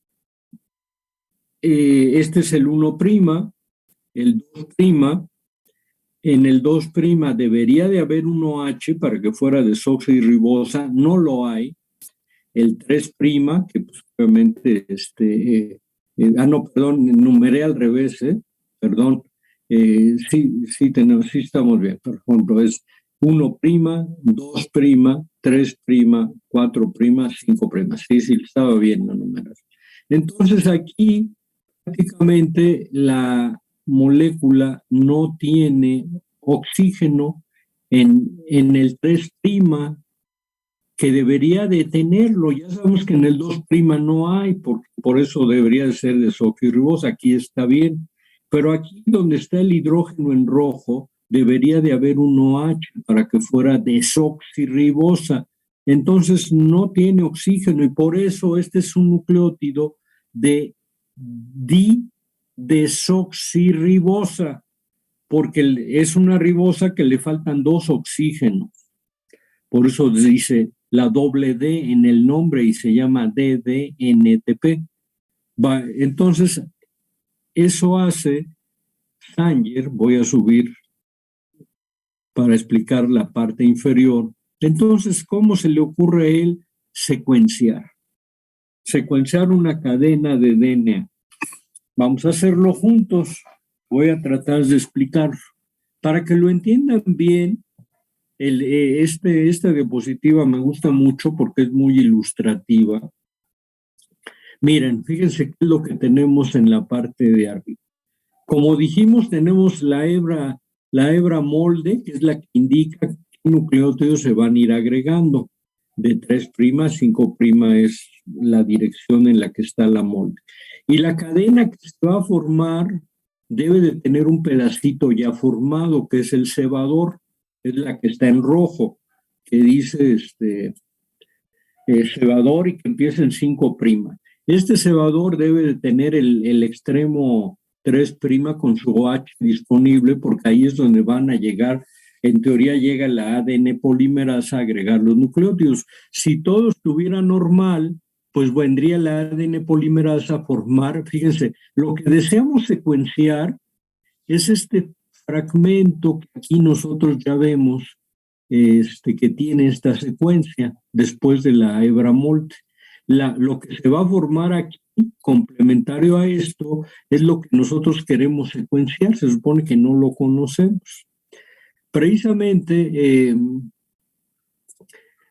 Este es el 1', el 2'. En el 2' debería de haber un OH para que fuera desoxirribosa, no lo hay. El 3', que pues, obviamente, enumeré al revés, perdón. Sí estamos bien. Por ejemplo, es 1', 2', 3', 4', 5'. Sí, estaba bien la numeración. Entonces aquí prácticamente la molécula no tiene oxígeno en el 3', que debería de tenerlo. Ya sabemos que en el 2' no hay, por eso debería de ser desoxirribosa. Aquí está bien, pero aquí donde está el hidrógeno en rojo debería de haber un OH para que fuera desoxirribosa. Entonces no tiene oxígeno, y por eso este es un nucleótido de desoxirribosa, porque es una ribosa que le faltan 2 oxígenos. Por eso dice la doble D en el nombre y se llama DDNTP. Entonces, eso hace Sanger. Voy a subir para explicar la parte inferior. Entonces, ¿cómo se le ocurre a él secuenciar una cadena de DNA? Vamos a hacerlo juntos. Voy a tratar de explicar para que lo entiendan bien. Esta diapositiva me gusta mucho porque es muy ilustrativa. Miren, fíjense qué es lo que tenemos en la parte de arriba. Como dijimos, tenemos la hebra molde, que es la que indica qué nucleótidos se van a ir agregando. De 3', 5' es la dirección en la que está la molde. Y la cadena que se va a formar debe de tener un pedacito ya formado, que es el cebador, es la que está en rojo, que dice cebador y que empieza en 5'. Este cebador debe de tener el extremo 3' con su OH disponible, porque ahí es donde van a llegar, en teoría llega la ADN polimerasa a agregar los nucleótidos. Si todo estuviera normal, pues vendría la ADN polimerasa a formar, fíjense, lo que deseamos secuenciar es este fragmento que aquí nosotros ya vemos, que tiene esta secuencia después de la hebra molde. Lo que se va a formar aquí, complementario a esto, es lo que nosotros queremos secuenciar. Se supone que no lo conocemos. precisamente,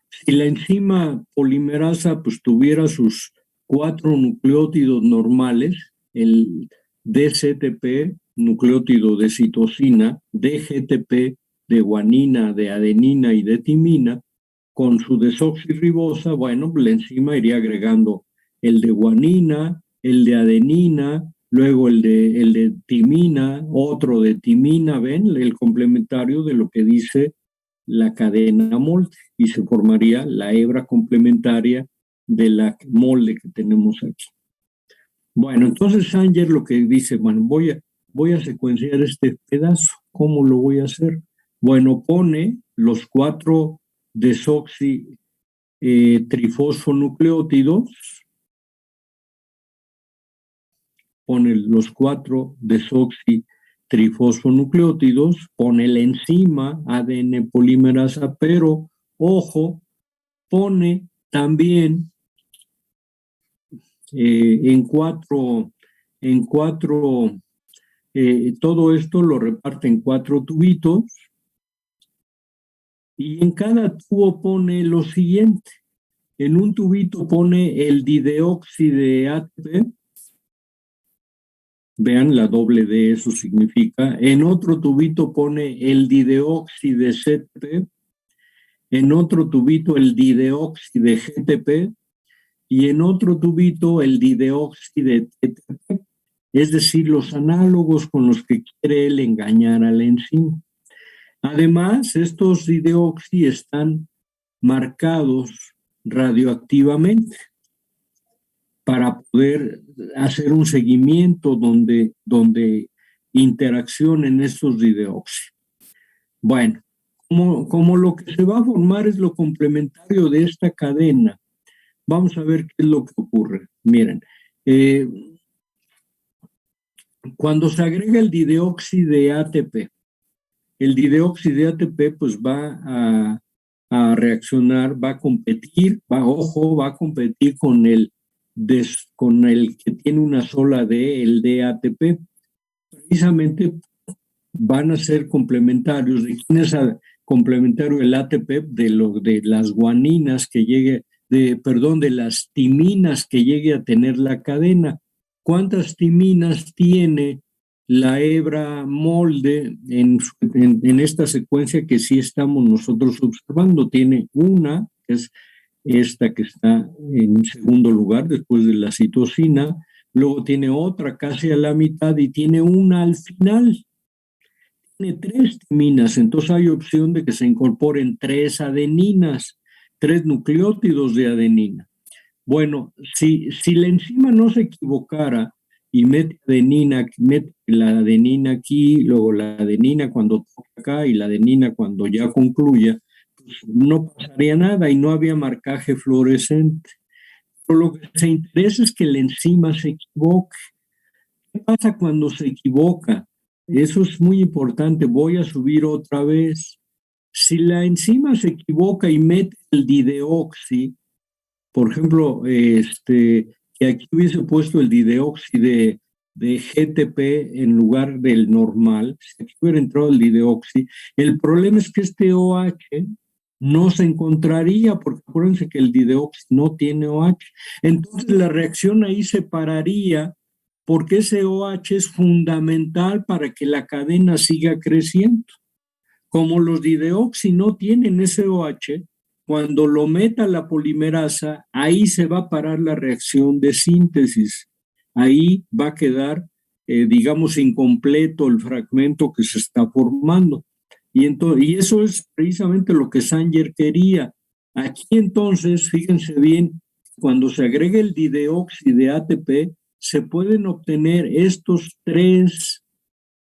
si la enzima polimerasa pues tuviera sus 4 nucleótidos normales, el DCTP, nucleótido de citosina, DGTP, de guanina, de adenina y de timina, con su desoxirribosa, bueno, la enzima iría agregando el de guanina, el de adenina, luego el de timina, otro de timina, ¿ven? El complementario de lo que dice la cadena molde, y se formaría la hebra complementaria de la molde que tenemos aquí. Bueno, entonces Sanger lo que dice, bueno, voy a secuenciar este pedazo. ¿Cómo lo voy a hacer? Bueno, pone los 4 desoxitrifosfonucleótidos, pone los 4 desoxitrifosfonucleótidos, pone la enzima ADN polimerasa, pero, ojo, pone también en cuatro, todo esto lo reparte en 4 tubitos, y en cada tubo pone lo siguiente. En un tubito pone el dideóxido de ATP, vean la doble D, eso significa. En otro tubito pone el dideóxido de CTP, en otro tubito el dideóxido de GTP, y en otro tubito el dideóxido de TTP, es decir, los análogos con los que quiere él engañar a la enzima. Además, estos dideóxidos están marcados radioactivamente para poder hacer un seguimiento donde interaccionen estos dideóxidos. Bueno, como lo que se va a formar es lo complementario de esta cadena, vamos a ver qué es lo que ocurre. Miren, cuando se agrega el dideóxido de ATP, el dideóxido de ATP pues va a reaccionar, va a competir, va a competir con el que tiene una sola D, el DATP. Precisamente van a ser complementarios. ¿De quién es complementario el ATP? De las guaninas que llegue, de las timinas que llegue a tener la cadena. ¿Cuántas timinas tiene la hebra molde en esta secuencia que sí estamos nosotros observando? Tiene una, que es esta que está en segundo lugar después de la citosina, luego tiene otra casi a la mitad y tiene una al final. Tiene 3 timinas, entonces hay opción de que se incorporen 3 adeninas, 3 nucleótidos de adenina. Bueno, si la enzima no se equivocara y mete la adenina aquí, luego la adenina cuando toca acá y la adenina cuando ya concluya, pues no pasaría nada y no había marcaje fluorescente. Pero lo que se interesa es que la enzima se equivoque. ¿Qué pasa cuando se equivoca? Eso es muy importante. Voy a subir otra vez. Si la enzima se equivoca y mete el dideoxi, por ejemplo, que aquí hubiese puesto el dideóxido de GTP en lugar del normal, si aquí hubiera entrado el dideoxi, el problema es que este OH no se encontraría, porque acuérdense que el dideoxi no tiene OH. Entonces la reacción ahí se pararía, porque ese OH es fundamental para que la cadena siga creciendo. Como los dideoxi no tienen ese OH, cuando lo meta la polimerasa, ahí se va a parar la reacción de síntesis. Ahí va a quedar, digamos, incompleto el fragmento que se está formando. Y eso es precisamente lo que Sanger quería. Aquí entonces, fíjense bien, cuando se agrega el dideóxido de ATP, se pueden obtener estos 3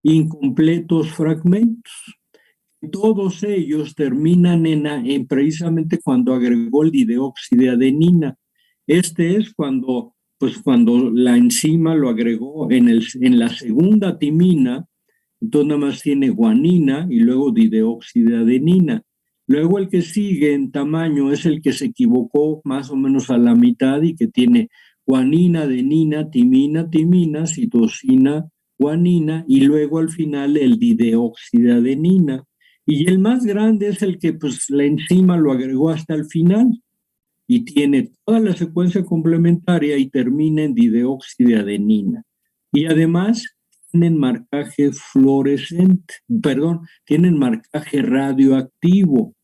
incompletos fragmentos. Todos ellos terminan en precisamente cuando agregó el dideóxido de adenina. Este es cuando la enzima lo agregó en la segunda timina, entonces nada más tiene guanina y luego dideóxido de adenina. Luego el que sigue en tamaño es el que se equivocó más o menos a la mitad y que tiene guanina, adenina, timina, citosina, guanina y luego al final el dideóxido de adenina. Y el más grande es el que pues la enzima lo agregó hasta el final y tiene toda la secuencia complementaria y termina en dideoxiadenina. Y además tienen marcaje fluorescente, perdón, tienen marcaje radioactivo.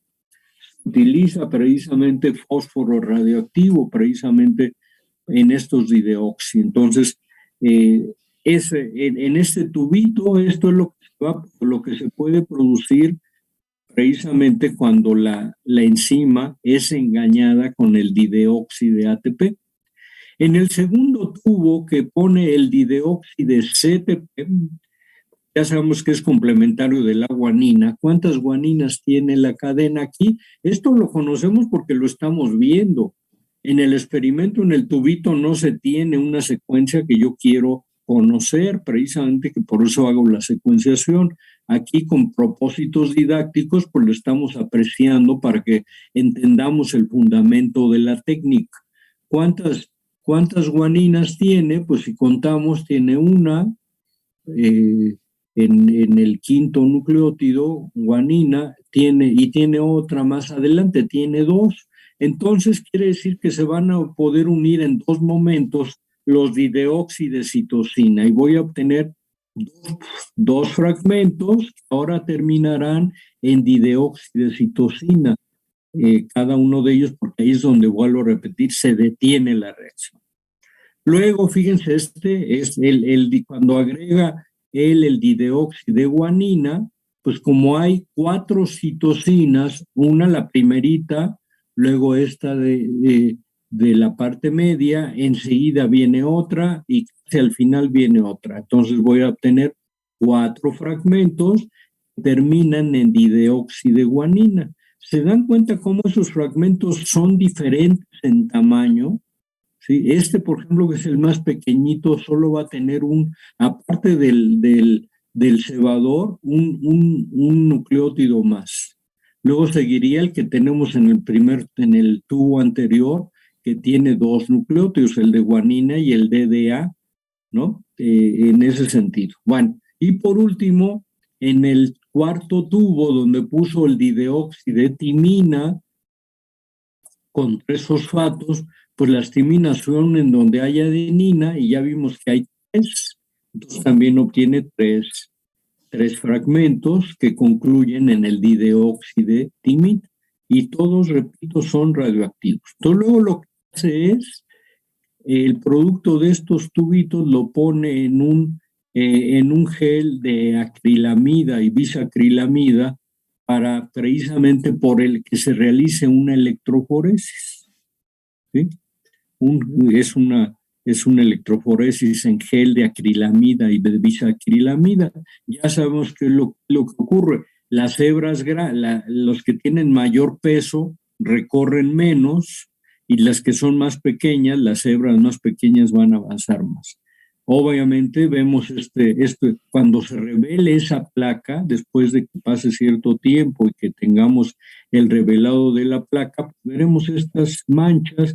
Utiliza precisamente fósforo radioactivo, precisamente en estos dideoxi. Entonces, en este tubito, esto es lo que se puede producir precisamente cuando la enzima es engañada con el dideóxido de ATP. En el segundo tubo que pone el dideóxido de CTP, ya sabemos que es complementario de la guanina. ¿Cuántas guaninas tiene la cadena aquí? Esto lo conocemos porque lo estamos viendo. En el experimento, en el tubito, no se tiene una secuencia que yo quiero conocer, precisamente que por eso hago la secuenciación. Aquí, con propósitos didácticos, pues lo estamos apreciando para que entendamos el fundamento de la técnica. ¿Cuántas guaninas tiene? Pues si contamos, tiene una, en el quinto nucleótido, guanina, tiene otra más adelante, tiene dos. Entonces quiere decir que se van a poder unir en dos momentos los dideóxido de citosina y voy a obtener dos fragmentos que ahora terminarán en dideóxido de citosina. Cada uno de ellos, porque ahí es donde, vuelvo a repetir, se detiene la reacción. Luego, fíjense, este es cuando agrega el dideóxido de guanina, pues como hay 4 citosinas, una, la primerita, luego esta de la parte media, enseguida viene otra y casi al final viene otra. Entonces voy a obtener 4 fragmentos que terminan en dideóxido de guanina. ¿Se dan cuenta cómo esos fragmentos son diferentes en tamaño? Sí, por ejemplo, que es el más pequeñito, solo va a tener aparte del cebador, un nucleótido más. Luego seguiría el que tenemos en el tubo anterior, que tiene 2 nucleótidos, el de guanina y el DDA, ¿no? En ese sentido. Bueno, y por último, en el cuarto tubo, donde puso el dideóxido de timina, con 3 fosfatos, pues las timinas son en donde hay adenina y ya vimos que hay 3, entonces también obtiene 3 fragmentos que concluyen en el dideóxido timina y todos, repito, son radioactivos. Entonces luego lo que hace es, el producto de estos tubitos lo pone en un gel de acrilamida y bisacrilamida para precisamente por el que se realice una electroforesis. ¿Sí? Es una electroforesis en gel de acrilamida y de bisacrilamida. Ya sabemos que lo que ocurre. Las hebras, los que tienen mayor peso, recorren menos y las que son más pequeñas, las hebras más pequeñas van a avanzar más. Obviamente vemos cuando se revele esa placa, después de que pase cierto tiempo y que tengamos el revelado de la placa, veremos estas manchas.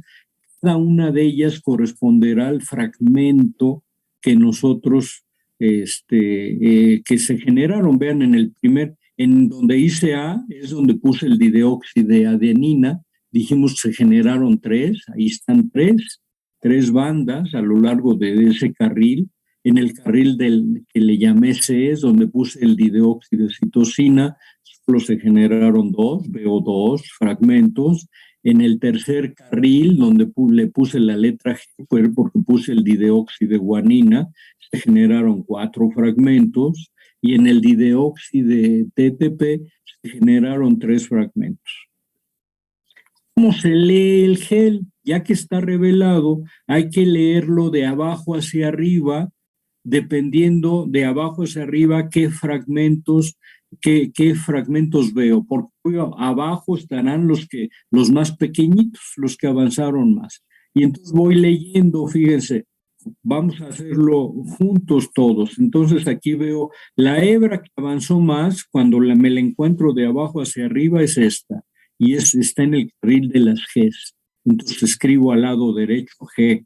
Cada una de ellas corresponderá al fragmento que nosotros, que se generaron. Vean, en donde hice A, es donde puse el dideóxido de adenina, dijimos que se generaron 3, ahí están 3 bandas a lo largo de ese carril. En el carril que le llamé C, es donde puse el dideóxido de citosina, solo se generaron 2, veo 2 fragmentos. En el tercer carril, donde le puse la letra G, porque puse el dideóxido de guanina, se generaron 4 fragmentos, y en el dideóxido de TTP se generaron 3 fragmentos. ¿Cómo se lee el gel? Ya que está revelado, hay que leerlo de abajo hacia arriba, dependiendo de abajo hacia arriba qué fragmentos veo, porque abajo estarán los más pequeñitos, los que avanzaron más. Y entonces voy leyendo, fíjense, vamos a hacerlo juntos todos. Entonces aquí veo la hebra que avanzó más, cuando me la encuentro de abajo hacia arriba, es esta, y está en el carril de las Gs. Entonces escribo al lado derecho G.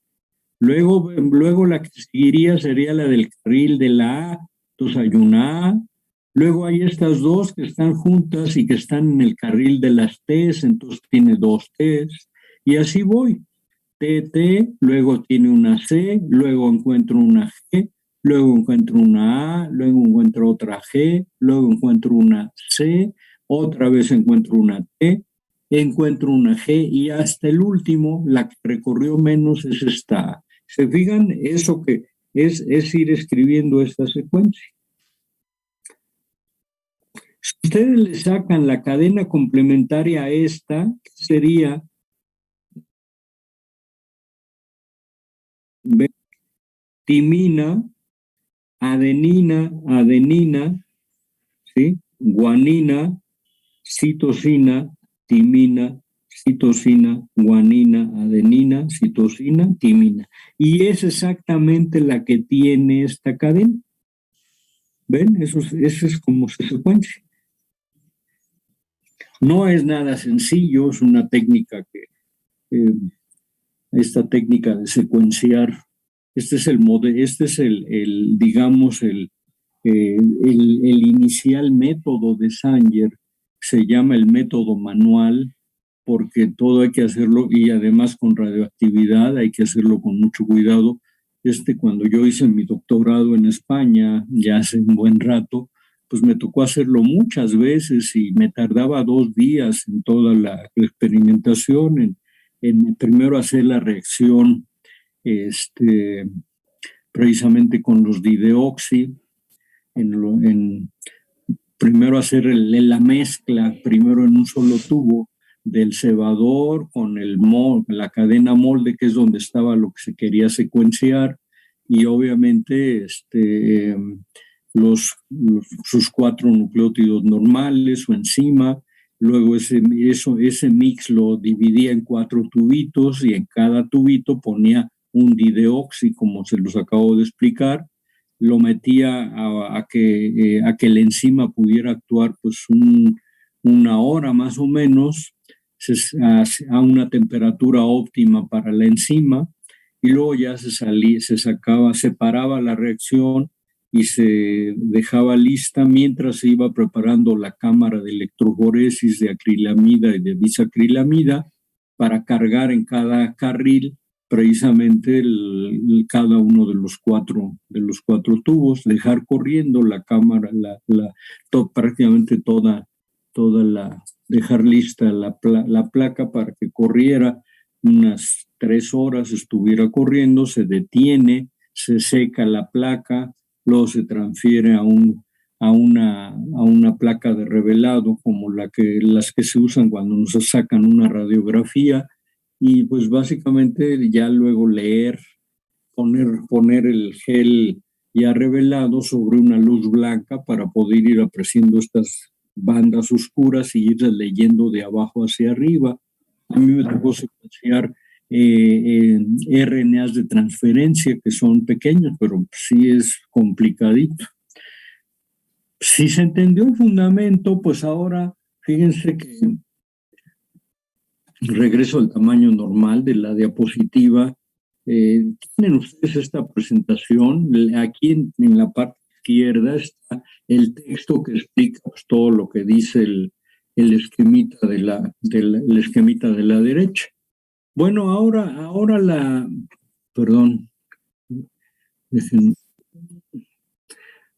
Luego la que seguiría sería la del carril de la A. Entonces hay una A, Luego hay estas dos que están juntas y que están en el carril de las T's, entonces tiene dos T's, y así voy. T, luego tiene una C, luego encuentro una G, luego encuentro una A, luego encuentro otra G, luego encuentro una C, otra vez encuentro una T, encuentro una G y hasta el último, la que recorrió menos es esta A. ¿Se fijan? Eso que es ir escribiendo esta secuencia. Si ustedes le sacan la cadena complementaria a esta, sería timina, adenina, ¿sí? Guanina, citosina, timina, citosina, guanina, adenina, citosina, timina. Y es exactamente la que tiene esta cadena. ¿Ven? Eso es como se secuencia. No es nada sencillo, es una técnica que, esta técnica de secuenciar, este es digamos, el inicial método de Sanger, se llama el método manual, porque todo hay que hacerlo, y además con radioactividad hay que hacerlo con mucho cuidado. Cuando yo hice mi doctorado en España, ya hace un buen rato, pues me tocó hacerlo muchas veces y me tardaba 2 días en toda la experimentación, en primero hacer la reacción precisamente con los dideoxi, primero hacer la mezcla, primero en un solo tubo, del cebador con la cadena molde, que es donde estaba lo que se quería secuenciar, y obviamente sus 4 nucleótidos normales, su enzima. Luego ese mix lo dividía en 4 tubitos y en cada tubito ponía un dideoxi, como se los acabo de explicar. Lo metía a que la enzima pudiera actuar pues una hora más o menos, a una temperatura óptima para la enzima, y luego ya separaba la reacción y se dejaba lista mientras se iba preparando la cámara de electroforesis de acrilamida y de bisacrilamida para cargar en cada carril precisamente cada uno de los cuatro tubos, dejar corriendo la cámara, prácticamente dejar lista la placa para que corriera unas 3 horas, estuviera corriendo, se detiene, se seca la placa, luego se transfiere a una placa de revelado como las que se usan cuando nos sacan una radiografía, y pues básicamente ya luego poner el gel ya revelado sobre una luz blanca para poder ir apreciando estas bandas oscuras y ir leyendo de abajo hacia arriba. A mí me tocó secuenciar RNAs de transferencia, que son pequeños, pero sí es complicadito. Si se entendió el fundamento, pues ahora fíjense que regreso al tamaño normal de la diapositiva. Tienen ustedes esta presentación. Aquí en la parte izquierda está el texto que explica pues, todo lo que dice el esquemita el esquemita de la derecha. Bueno, perdón,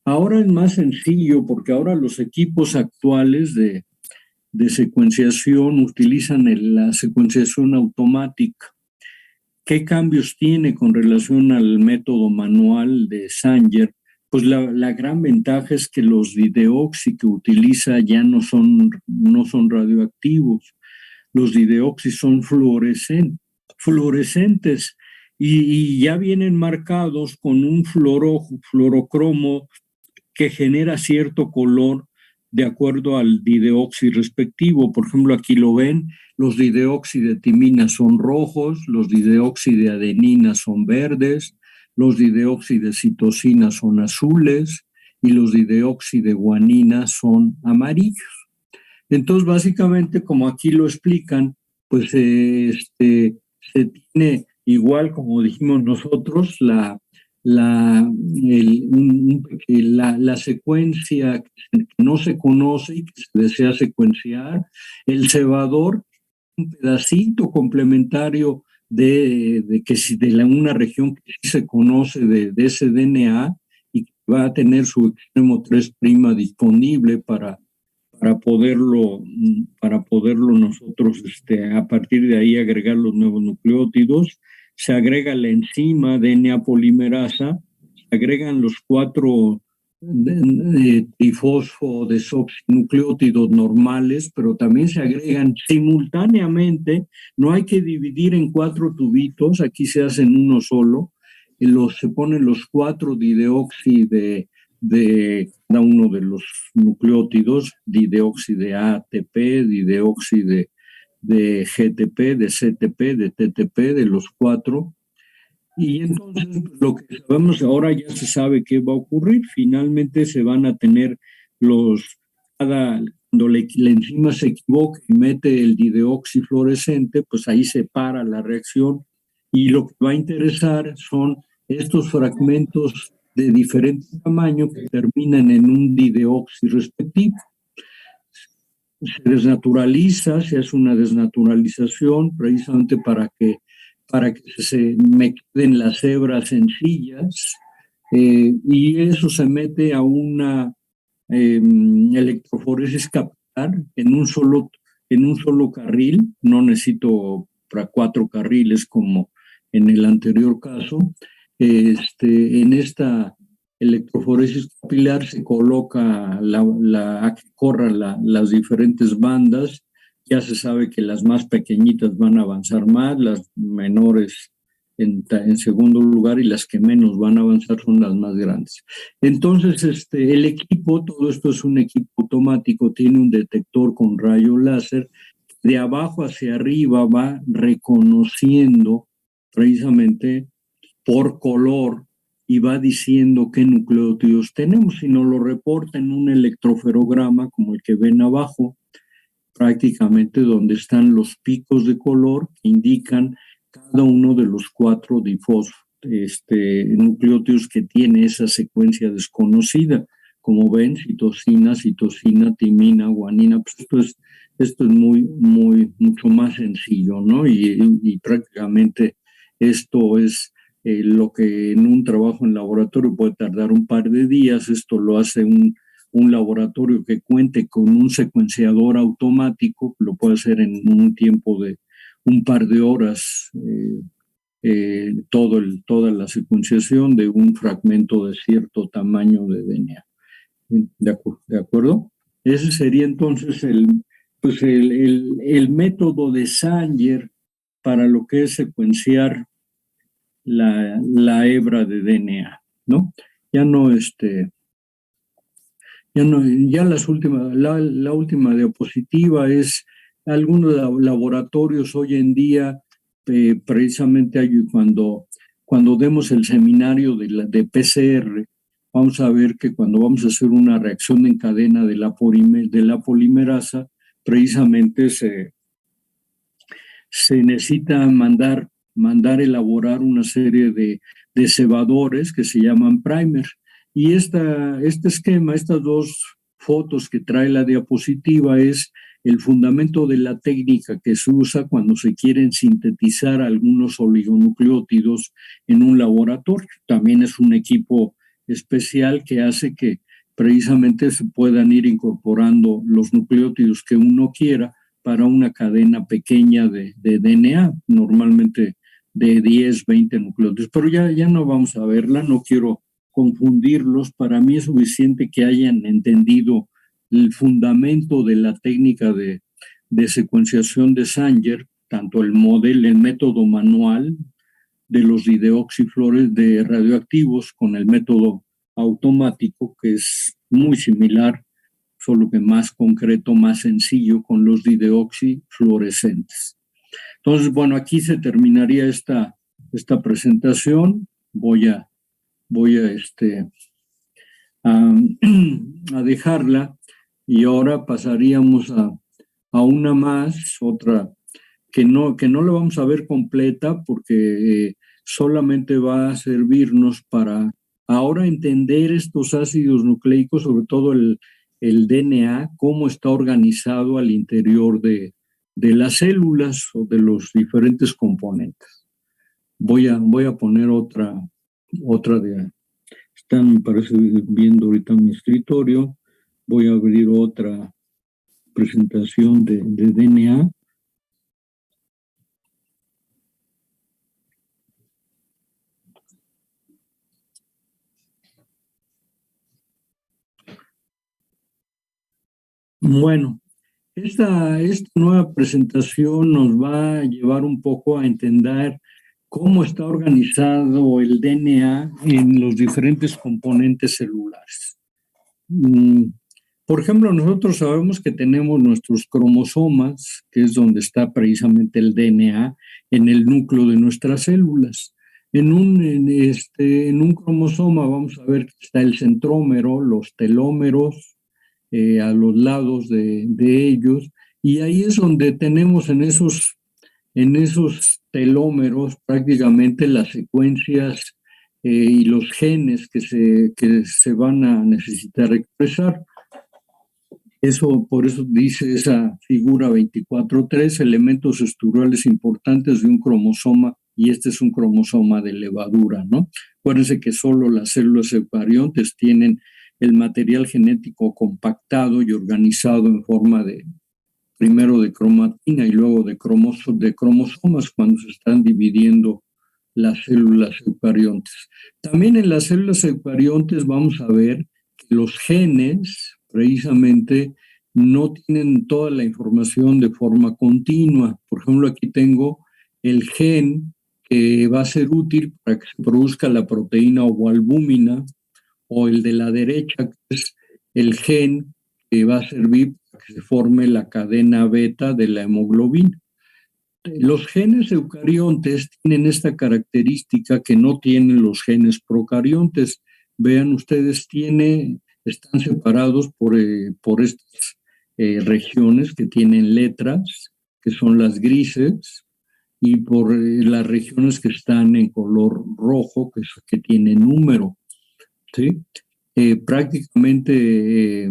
ahora es más sencillo, porque ahora los equipos actuales de secuenciación utilizan la secuenciación automática. ¿Qué cambios tiene con relación al método manual de Sanger? Pues la gran ventaja es que los dideoxi que utiliza ya no son radioactivos. Los dideoxi son fluorescentes y ya vienen marcados con un fluorocromo que genera cierto color de acuerdo al dideoxi respectivo. Por ejemplo, aquí lo ven, los dideoxi de timina son rojos, los dideoxi de adenina son verdes, los dideoxi de citosina son azules y los dideoxi de guanina son amarillos. Entonces, básicamente, como aquí lo explican, pues se tiene igual, como dijimos nosotros, la secuencia que no se conoce y que se desea secuenciar, el cebador, un pedacito complementario de una región que sí se conoce de ese DNA y que va a tener su extremo 3' disponible para poderlo nosotros a partir de ahí agregar los nuevos nucleótidos. Se agrega la enzima DNA polimerasa, se agregan los 4 trifosfodesoxinucleótidos normales, pero también se agregan simultáneamente. No hay que dividir en 4 tubitos, aquí se hace en uno solo. Se ponen los 4 dideoxi de cada uno de los nucleótidos, dideoxi de ATP, dideoxi de GTP, de CTP, de TTP, de los 4. Y entonces lo que sabemos ahora, ya se sabe qué va a ocurrir. Finalmente se van a tener cuando la enzima se equivoca y mete el dideoxi fluorescente, pues ahí se para la reacción, y lo que va a interesar son estos fragmentos de diferente tamaño que terminan en un dideoxi respectivo. Se desnaturaliza, se hace una desnaturalización precisamente para que se me queden las hebras sencillas, y eso se mete a una electroforesis capilar en un solo carril. No necesito para 4 carriles como en el anterior caso. En esta electroforesis capilar se coloca a que corra las diferentes bandas. Ya se sabe que las más pequeñitas van a avanzar más, las menores en segundo lugar, y las que menos van a avanzar son las más grandes. Entonces, el equipo, todo esto es un equipo automático, tiene un detector con rayo láser, de abajo hacia arriba va reconociendo precisamente por color y va diciendo qué nucleótidos tenemos, y nos lo reporta en un electroferograma como el que ven abajo, prácticamente donde están los picos de color que indican cada uno de los 4 nucleótidos que tiene esa secuencia desconocida. Como ven, citosina, timina, guanina, pues esto es mucho más sencillo, ¿no? Y prácticamente esto es lo que en un trabajo en laboratorio puede tardar un par de días. Esto lo hace un laboratorio que cuente con un secuenciador automático, lo puede hacer en un tiempo de un par de horas, toda la secuenciación de un fragmento de cierto tamaño de DNA. ¿De acuerdo? Ese sería entonces el método de Sanger para lo que es secuenciar la hebra de DNA, ¿no? Ya la última diapositiva es algunos laboratorios hoy en día, precisamente cuando demos el seminario de PCR, vamos a ver que cuando vamos a hacer una reacción en cadena de la polimerasa, precisamente se necesita mandar elaborar una serie de cebadores que se llaman primers. Y este esquema, estas 2 fotos que trae la diapositiva, es el fundamento de la técnica que se usa cuando se quieren sintetizar algunos oligonucleótidos en un laboratorio. También es un equipo especial que hace que precisamente se puedan ir incorporando los nucleótidos que uno quiera para una cadena pequeña de DNA, normalmente de 10, 20 nucleótidos. Pero ya no vamos a verla, no quiero confundirlos. Para mí es suficiente que hayan entendido el fundamento de la técnica de secuenciación de Sanger, tanto el método manual de los dideoxiflores de radioactivos con el método automático, que es muy similar, solo que más concreto, más sencillo, con los dideoxi fluorescentes. Entonces, bueno, aquí se terminaría esta presentación. Voy a dejarla, y ahora pasaríamos a una más, otra que no la vamos a ver completa porque solamente va a servirnos para ahora entender estos ácidos nucleicos, sobre todo el DNA, cómo está organizado al interior de las células o de los diferentes componentes. Voy a poner otra de... Están, me parece, viendo ahorita mi escritorio. Voy a abrir otra presentación de DNA. Bueno, esta nueva presentación nos va a llevar un poco a entender cómo está organizado el DNA en los diferentes componentes celulares. Por ejemplo, nosotros sabemos que tenemos nuestros cromosomas, que es donde está precisamente el DNA, en el núcleo de nuestras células. En un cromosoma vamos a ver que está el centrómero, los telómeros, a los lados de ellos, y ahí es donde tenemos en esos telómeros prácticamente las secuencias y los genes que se van a necesitar expresar. Por eso dice esa figura 24.3, elementos estructurales importantes de un cromosoma, y este es un cromosoma de levadura, ¿no? Acuérdense que solo las células eucariontes tienen el material genético compactado y organizado en forma primero de cromatina y luego de cromosomas cuando se están dividiendo las células eucariontes. También en las células eucariontes vamos a ver que los genes precisamente no tienen toda la información de forma continua. Por ejemplo, aquí tengo el gen que va a ser útil para que se produzca la proteína ovoalbúmina, o el de la derecha, que es el gen que va a servir para que se forme la cadena beta de la hemoglobina. Los genes eucariontes tienen esta característica que no tienen los genes procariontes. Vean ustedes, están separados por estas regiones que tienen letras, que son las grises, y por las regiones que están en color rojo, que tienen número. ¿Sí? Prácticamente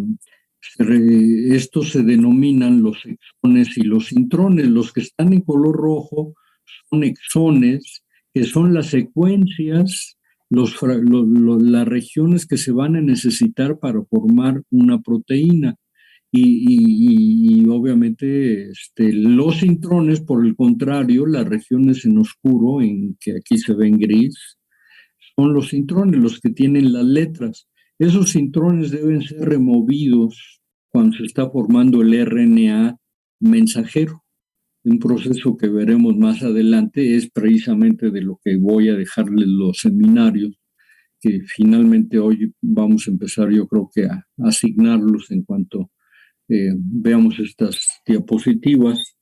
estos se denominan los exones y los intrones. Los que están en color rojo son exones, que son las secuencias, las regiones que se van a necesitar para formar una proteína. Y obviamente los intrones, por el contrario, las regiones en oscuro, en que aquí se ven gris, son los intrones, los que tienen las letras. Esos intrones deben ser removidos cuando se está formando el RNA mensajero. Un proceso que veremos más adelante es precisamente de lo que voy a dejarles los seminarios, que finalmente hoy vamos a empezar, yo creo que a asignarlos en cuanto veamos estas diapositivas.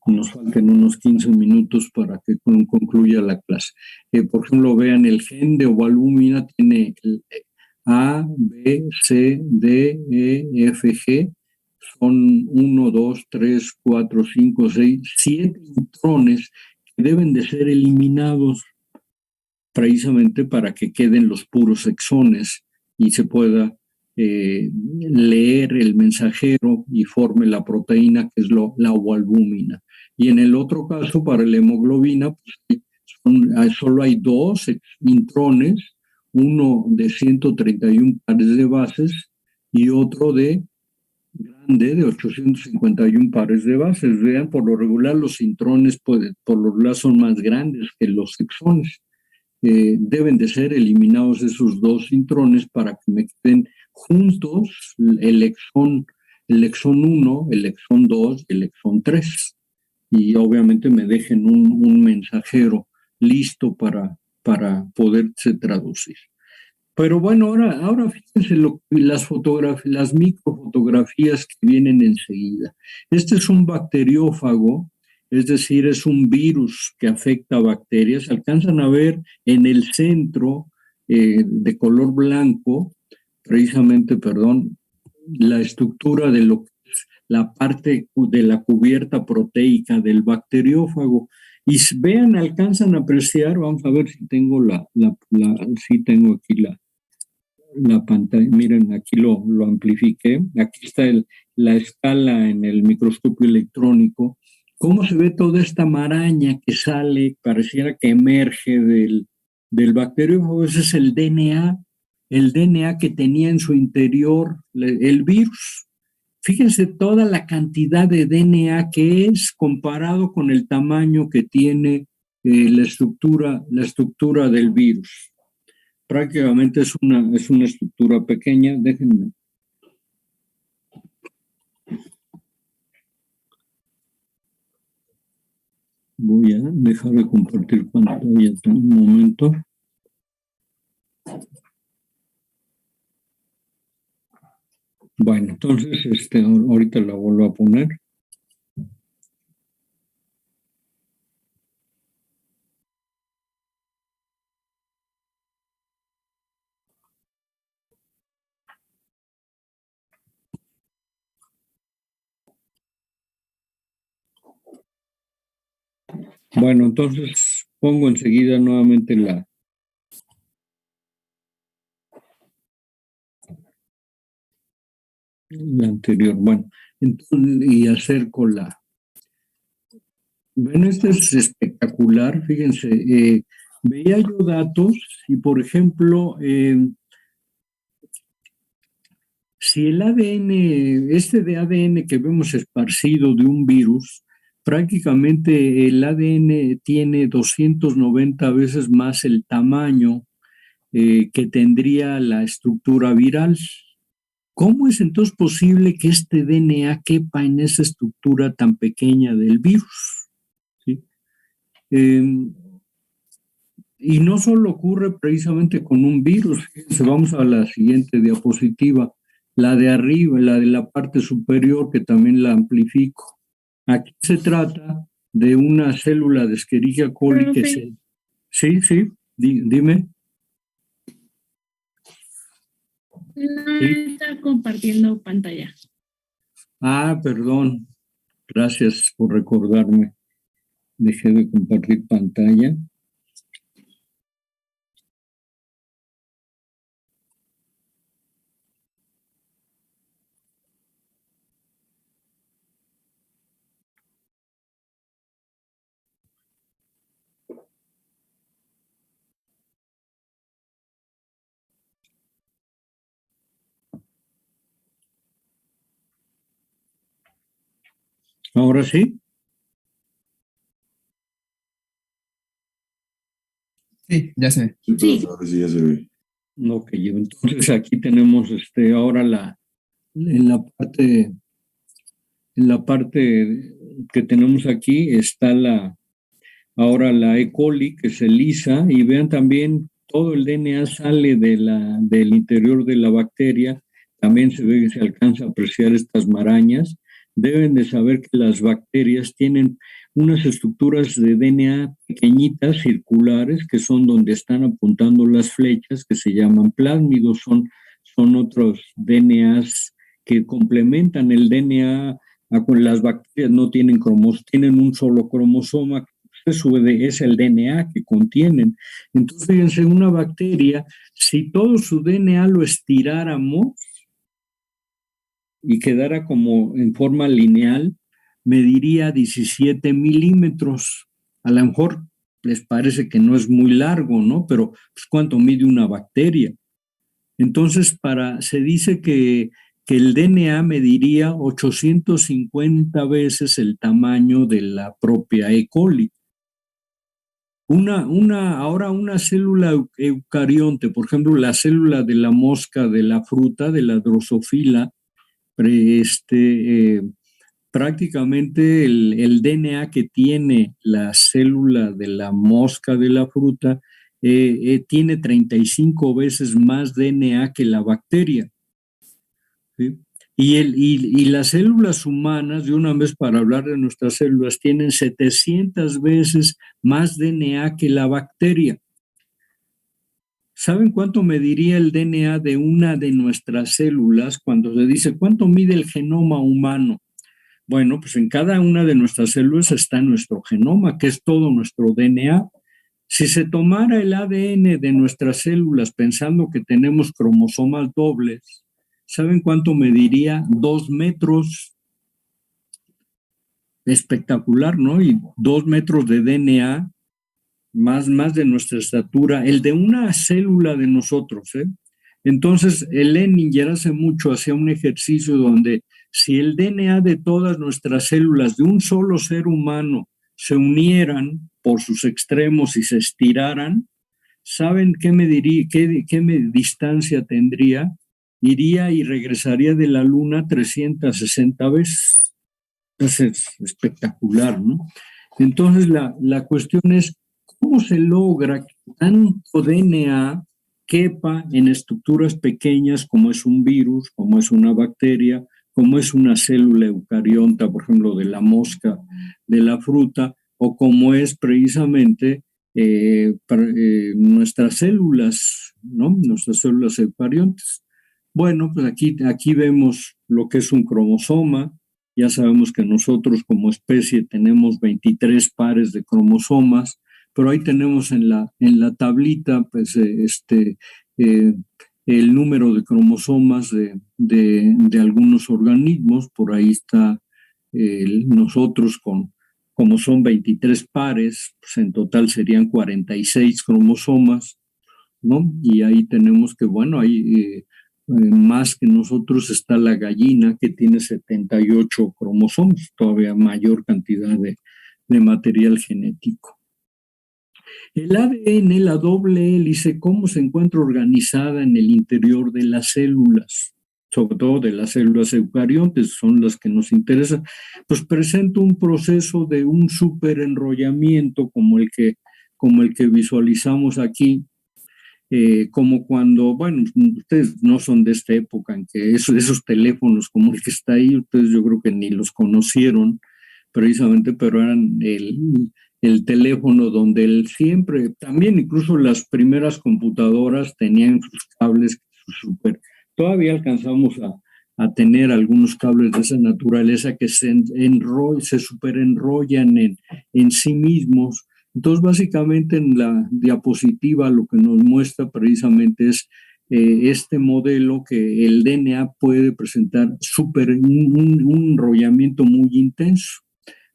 Nos faltan unos 15 minutos para que concluya la clase. Por ejemplo, vean, el gen de ovoalbúmina tiene el A, B, C, D, E, F, G. Son 1, 2, 3, 4, 5, 6, 7 intrones que deben de ser eliminados precisamente para que queden los puros exones y se pueda leer el mensajero y forme la proteína, que es la ovoalbúmina. Y en el otro caso, para la hemoglobina, pues, solo hay 2 intrones, uno de 131 pares de bases y otro de 851 pares de bases. Vean, por lo regular los intrones por lo regular son más grandes que los exones. Deben de ser eliminados esos 2 intrones para que me queden juntos el exón 1, el exón 2 y el exón 3. Y obviamente me dejen un mensajero listo para poderse traducir. Pero bueno, ahora fíjense las microfotografías que vienen enseguida. Este es un bacteriófago, es decir, es un virus que afecta a bacterias. Alcanzan a ver en el centro de color blanco, precisamente, la estructura de lo que es la parte de la cubierta proteica del bacteriófago. Y vean, alcanzan a apreciar, vamos a ver si tengo sí tengo aquí la pantalla. Miren, aquí lo amplifiqué. Aquí está la escala en el microscopio electrónico. ¿Cómo se ve toda esta maraña que sale, pareciera que emerge del bacteriófago? Ese es el DNA que tenía en su interior el virus. Fíjense toda la cantidad de DNA que es comparado con el tamaño que tiene la estructura del virus. Prácticamente es una estructura pequeña. Déjenme. Voy a dejar de compartir pantalla un momento. Bueno, entonces ahorita la vuelvo a poner. Bueno, entonces pongo enseguida nuevamente la anterior. Bueno, entonces, y acerco Bueno, esto es espectacular, fíjense. Veía yo datos y, por ejemplo, si el ADN, de ADN que vemos esparcido de un virus, prácticamente el ADN tiene 290 veces más el tamaño que tendría la estructura viral. ¿Cómo es entonces posible que este DNA quepa en esa estructura tan pequeña del virus? ¿Sí? Y no solo ocurre precisamente con un virus. Vamos a la siguiente diapositiva, la de arriba, la de la parte superior, que también la amplifico. Aquí se trata de una célula de Escherichia coli que se... Sí, dime. No está compartiendo pantalla. Perdón. Gracias por recordarme. Dejé de compartir pantalla. ¿Ahora sí? Sí, ya se ve. Sí. Ahora sí ya se ve. Ok, entonces aquí tenemos ahora en la parte que tenemos aquí está ahora la E. coli que se lisa, y vean también todo el DNA sale del interior de la bacteria. También se alcanza a apreciar estas marañas. Deben de saber que las bacterias tienen unas estructuras de DNA pequeñitas, circulares, que son donde están apuntando las flechas, que se llaman plásmidos. Son otros DNAs que complementan el DNA. Con las bacterias no tienen tienen un solo cromosoma. Es el DNA que contienen. Entonces, fíjense, una bacteria, si todo su DNA lo estiráramos y quedara como en forma lineal, mediría 17 milímetros. A lo mejor les parece que no es muy largo, ¿no? Pero pues, ¿cuánto mide una bacteria? Entonces, se dice que el DNA mediría 850 veces el tamaño de la propia E. coli. Ahora una célula eucarionte, por ejemplo, la célula de la mosca de la fruta, de la drosofila, prácticamente el DNA que tiene la célula de la mosca de la fruta tiene 35 veces más DNA que la bacteria. ¿Sí? Y las células humanas, de una vez para hablar de nuestras células, tienen 700 veces más DNA que la bacteria. ¿Saben cuánto mediría el DNA de una de nuestras células cuando se dice cuánto mide el genoma humano? Bueno, pues en cada una de nuestras células está nuestro genoma, que es todo nuestro DNA. Si se tomara el ADN de nuestras células pensando que tenemos cromosomas dobles, ¿saben cuánto mediría? 2 metros. Espectacular, ¿no? Y 2 metros de DNA, más de nuestra estatura, el de una célula de nosotros, ¿eh? Entonces, el Leninger hace mucho hacía un ejercicio donde si el DNA de todas nuestras células de un solo ser humano se unieran por sus extremos y se estiraran, ¿saben qué mediría, qué distancia tendría? Iría y regresaría de la Luna 360 veces. Es espectacular, ¿no? Entonces, la cuestión es, ¿cómo se logra que tanto DNA quepa en estructuras pequeñas como es un virus, como es una bacteria, como es una célula eucarionta, por ejemplo, de la mosca, de la fruta, o como es precisamente nuestras células, ¿no? Nuestras células eucariontes. Bueno, pues aquí vemos lo que es un cromosoma. Ya sabemos que nosotros como especie tenemos 23 pares de cromosomas, pero ahí tenemos en la tablita pues, el número de cromosomas de algunos organismos. Por ahí está nosotros como son 23 pares, pues en total serían 46 cromosomas, ¿no? Y ahí tenemos que, bueno, ahí más que nosotros está la gallina, que tiene 78 cromosomas, todavía mayor cantidad de material genético. El ADN, la doble hélice, ¿cómo se encuentra organizada en el interior de las células? Sobre todo de las células eucariontes, son las que nos interesan, pues presenta un proceso de un superenrollamiento como el que visualizamos aquí. Como cuando, bueno, ustedes no son de esta época en que esos teléfonos como el que está ahí, ustedes yo creo que ni los conocieron precisamente, pero eran el teléfono donde él siempre, también incluso las primeras computadoras tenían sus cables todavía alcanzamos a tener algunos cables de esa naturaleza que se superenrollan en sí mismos. Entonces, básicamente en la diapositiva lo que nos muestra precisamente es este modelo que el DNA puede presentar un enrollamiento muy intenso.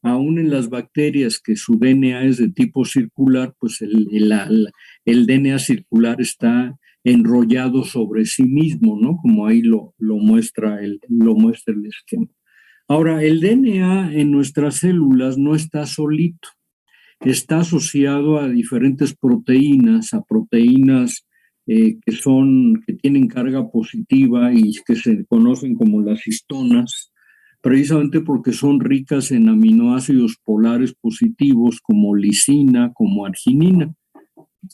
Aún en las bacterias que su DNA es de tipo circular, pues el DNA circular está enrollado sobre sí mismo, ¿no? Como ahí lo muestra el esquema. Ahora, el DNA en nuestras células no está solito. Está asociado a diferentes proteínas, que tienen carga positiva y que se conocen como las histonas, precisamente porque son ricas en aminoácidos polares positivos como lisina, como arginina.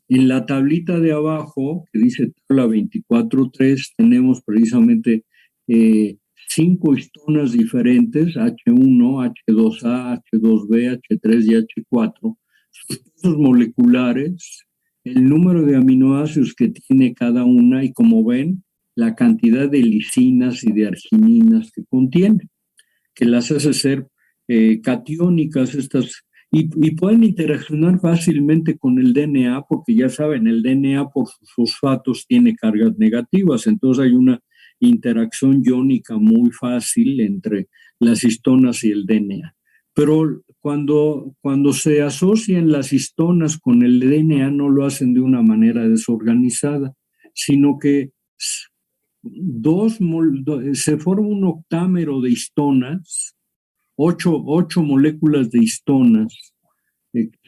En la tablita de abajo, que dice tabla 24.3, tenemos precisamente 5 histonas diferentes, H1, H2A, H2B, H3 y H4, sus pesos moleculares, el número de aminoácidos que tiene cada una y, como ven, la cantidad de lisinas y de argininas que contiene, que las hace ser catiónicas estas, y pueden interaccionar fácilmente con el DNA, porque ya saben, el DNA por sus fosfatos tiene cargas negativas, entonces hay una interacción iónica muy fácil entre las histonas y el DNA. Pero cuando se asocian las histonas con el DNA, no lo hacen de una manera desorganizada, sino que se forma un octámero de histonas, 8 moléculas de histonas,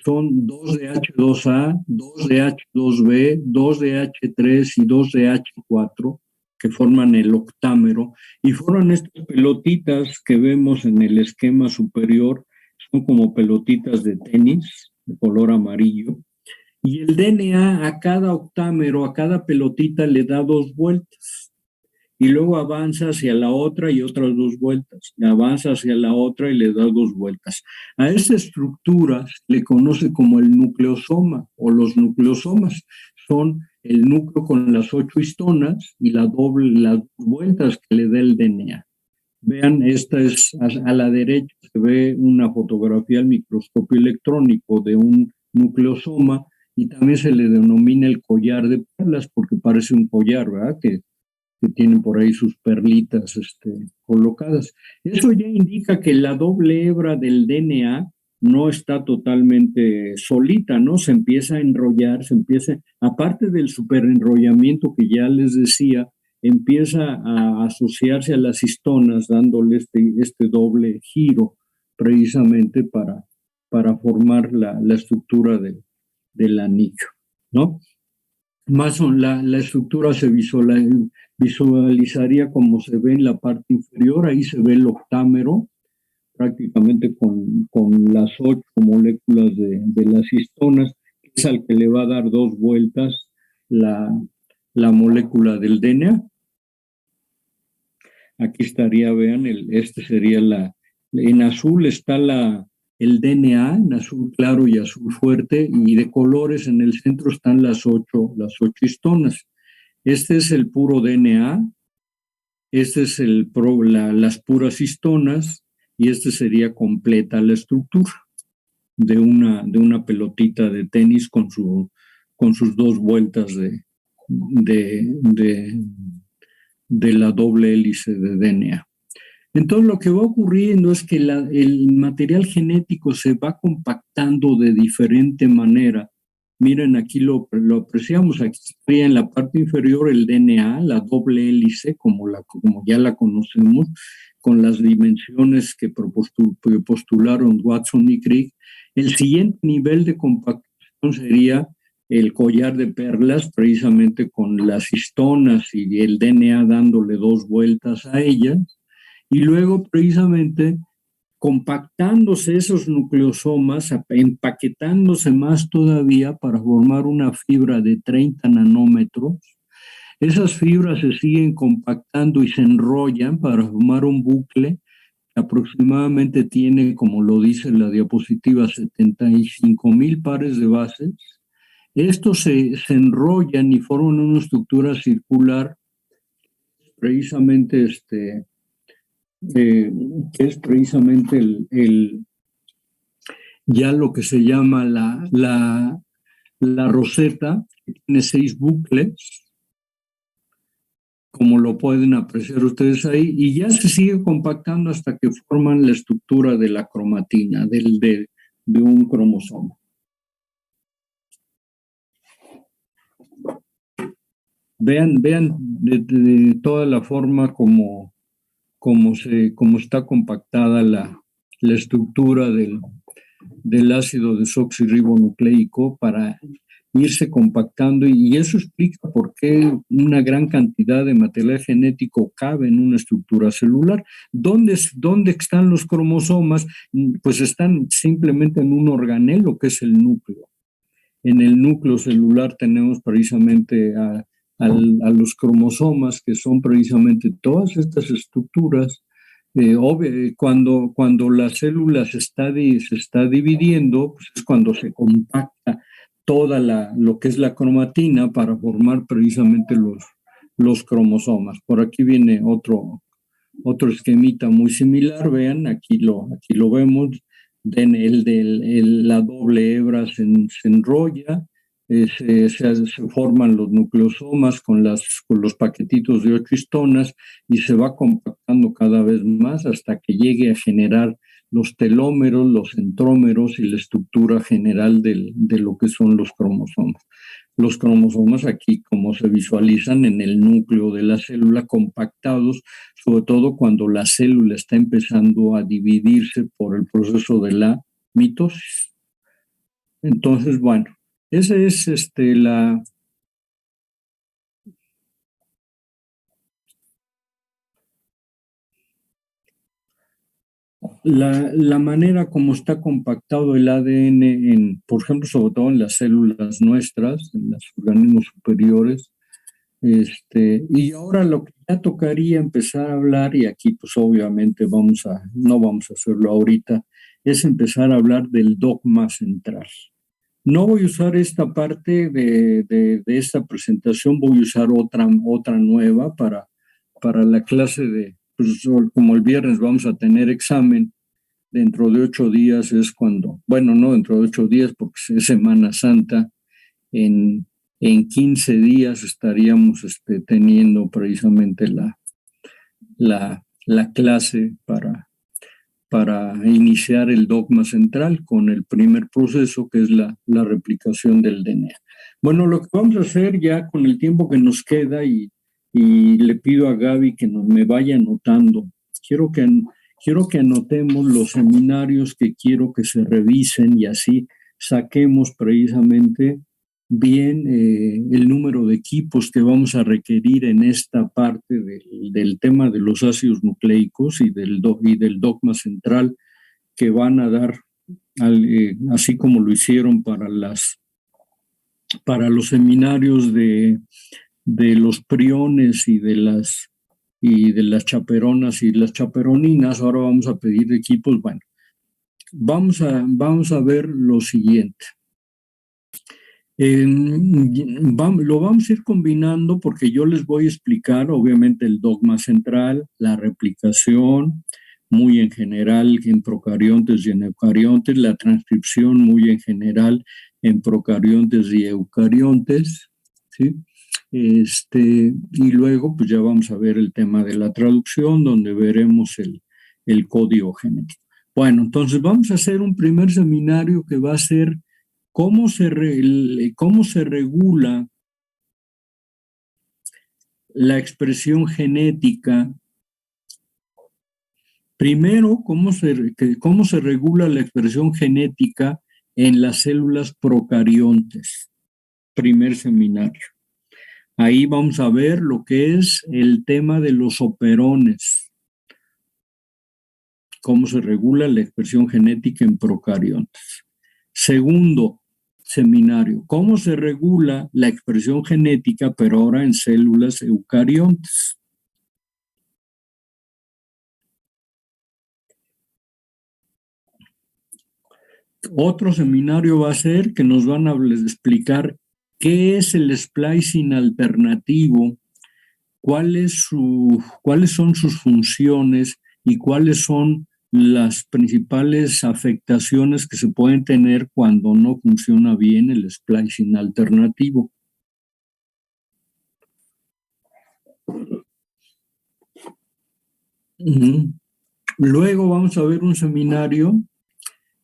son 2 de H2A, 2 de H2B, 2 de H3 y 2 de H4, que forman el octámero, y forman estas pelotitas que vemos en el esquema superior, son como pelotitas de tenis, de color amarillo, y el DNA a cada octámero, a cada pelotita le da 2 vueltas. Y luego avanza hacia la otra y otras 2 vueltas, y avanza hacia la otra y le da 2 vueltas. A esta estructura le conoce como el nucleosoma o los nucleosomas. Son el núcleo con las 8 histonas y las vueltas que le da el DNA. Vean, esta es a la derecha, se ve una fotografía al microscopio electrónico de un nucleosoma y también se le denomina el collar de perlas porque parece un collar, ¿verdad? Que tienen por ahí sus perlitas colocadas. Eso ya indica que la doble hebra del DNA no está totalmente solita, ¿no? Se empieza a enrollar, aparte del superenrollamiento que ya les decía, empieza a asociarse a las histonas, dándole este doble giro precisamente para formar la estructura del anillo, ¿no? Más o la estructura se visualizaría como se ve en la parte inferior, ahí se ve el octámero, prácticamente con las 8 moléculas de las histonas, que es al que le va a dar 2 vueltas la molécula del DNA. Aquí estaría, vean, sería en azul está el DNA, en azul claro y azul fuerte, y de colores en el centro están las 8 histonas. Este es el puro DNA, este es las puras histonas, y sería completa la estructura de una pelotita de tenis con sus 2 vueltas de la doble hélice de DNA. Entonces lo que va ocurriendo es que el material genético se va compactando de diferente manera. Miren, aquí lo apreciamos, aquí estaría en la parte inferior el DNA, la doble hélice, como ya la conocemos, con las dimensiones que postularon Watson y Crick. El siguiente nivel de compactación sería el collar de perlas, precisamente con las histonas y el DNA dándole 2 vueltas a ellas. Y luego, precisamente, compactándose esos nucleosomas, empaquetándose más todavía para formar una fibra de 30 nanómetros. Esas fibras se siguen compactando y se enrollan para formar un bucle que aproximadamente tiene, como lo dice la diapositiva, 75,000 pares de bases. Estos se enrollan y forman una estructura circular, precisamente que es precisamente ya lo que se llama la roseta, que tiene 6 bucles, como lo pueden apreciar ustedes ahí, y ya se sigue compactando hasta que forman la estructura de la cromatina, de un cromosoma. Vean de toda la forma como está compactada la estructura del ácido desoxirribonucleico para irse compactando, y eso explica por qué una gran cantidad de material genético cabe en una estructura celular. ¿Dónde están los cromosomas? Pues están simplemente en un organelo que es el núcleo. En el núcleo celular tenemos precisamente a los cromosomas, que son precisamente todas estas estructuras. Cuando la célula se está dividiendo, pues es cuando se compacta toda lo que es la cromatina para formar precisamente los cromosomas. Por aquí viene otro esquemita muy similar. Vean, aquí lo vemos. La doble hebra se enrolla, se forman los nucleosomas con los paquetitos de 8 histonas y se va compactando cada vez más hasta que llegue a generar los telómeros, los centrómeros y la estructura general de lo que son los cromosomas. Los cromosomas aquí, como se visualizan en el núcleo de la célula, compactados, sobre todo cuando la célula está empezando a dividirse por el proceso de la mitosis. Entonces, bueno, esa es la manera como está compactado el ADN, por ejemplo, sobre todo en las células nuestras, en los organismos superiores. Y ahora lo que ya tocaría empezar a hablar, y aquí pues obviamente no vamos a hacerlo ahorita, es empezar a hablar del dogma central. No voy a usar esta parte de esta presentación, voy a usar otra nueva para la clase pues como el viernes vamos a tener examen, dentro de 8 días es cuando, bueno, no dentro de 8 días porque es Semana Santa, en 15 días estaríamos teniendo precisamente la clase para iniciar el dogma central con el primer proceso, que es la replicación del DNA. Bueno, lo que vamos a hacer ya con el tiempo que nos queda, y le pido a Gaby que me vaya anotando. Quiero que anotemos los seminarios que quiero que se revisen y así saquemos precisamente bien el número de equipos que vamos a requerir en esta parte del tema de los ácidos nucleicos y del dogma central, que van a dar, así como lo hicieron para los seminarios de los priones y de las chaperonas y las chaperoninas. Ahora vamos a pedir equipos. Bueno, vamos a ver lo siguiente. Lo vamos a ir combinando porque yo les voy a explicar obviamente el dogma central, la replicación muy en general en procariontes y en eucariontes, la transcripción muy en general en procariontes y eucariontes, ¿sí? Y luego pues ya vamos a ver el tema de la traducción, donde veremos el código genético. Bueno, entonces vamos a hacer un primer seminario que va a ser cómo se regula la expresión genética. Primero, cómo se regula la expresión genética en las células procariontes. Primer seminario. Ahí vamos a ver lo que es el tema de los operones. Cómo se regula la expresión genética en procariontes. Segundo seminario, cómo se regula la expresión genética, pero ahora en células eucariontes. Otro seminario va a ser que nos van a explicar qué es el splicing alternativo, cuáles son sus funciones y cuáles son las principales afectaciones que se pueden tener cuando no funciona bien el splicing alternativo. Luego vamos a ver un seminario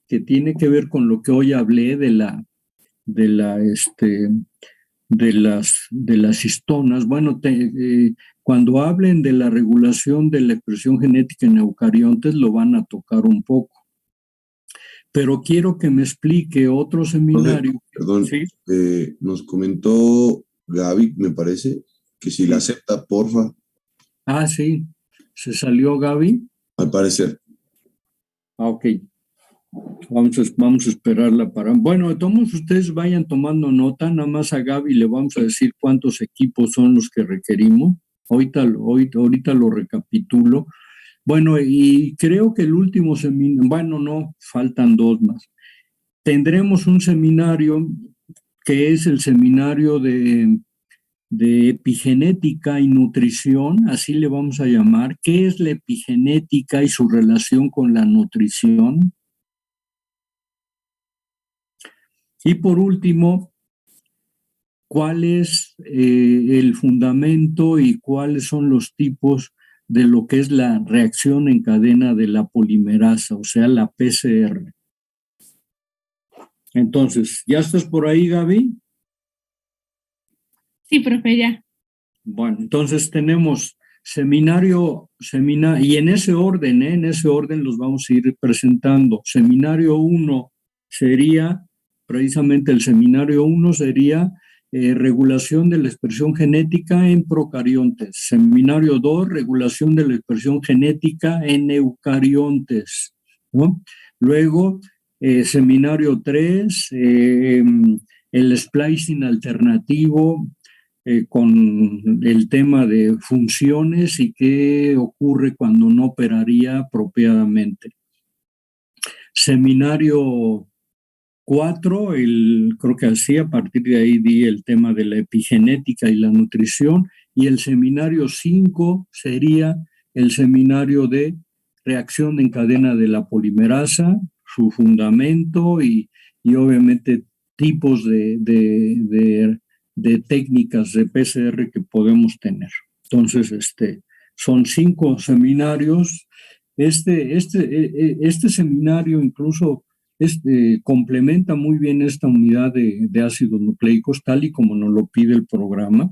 que tiene que ver con lo que hoy hablé de las histonas. Bueno, cuando hablen de la regulación de la expresión genética en eucariontes lo van a tocar un poco. Pero quiero que me explique otro seminario. Perdón, ¿sí? Nos comentó Gaby, me parece, que si la acepta, porfa. Ah, sí. ¿Se salió Gaby? Al parecer. Ah, ok. Vamos a esperarla para... Bueno, todos ustedes vayan tomando nota, nada más a Gaby le vamos a decir cuántos equipos son los que requerimos. Ahorita lo recapitulo. Bueno, y creo que el último seminario, bueno, no, faltan 2 más. Tendremos un seminario que es el seminario de epigenética y nutrición, así le vamos a llamar. ¿Qué es la epigenética y su relación con la nutrición? Y por último, ¿cuál es el fundamento y cuáles son los tipos de lo que es la reacción en cadena de la polimerasa, o sea, la PCR? Entonces, ¿ya estás por ahí, Gaby? Sí, profe, ya. Bueno, entonces tenemos seminario, y en ese orden los vamos a ir presentando. Seminario 1 sería, precisamente el seminario 1 sería regulación de la expresión genética en procariontes. Seminario 2, regulación de la expresión genética en eucariontes, ¿no? Luego, seminario 3, el splicing alternativo, con el tema de funciones y qué ocurre cuando no operaría apropiadamente. Seminario 4, creo que así, a partir de ahí di el tema de la epigenética y la nutrición, y el seminario 5 sería el seminario de reacción en cadena de la polimerasa, su fundamento y obviamente tipos de técnicas de PCR que podemos tener. Entonces, son 5 seminarios. Este seminario incluso complementa muy bien esta unidad de ácidos nucleicos, tal y como nos lo pide el programa.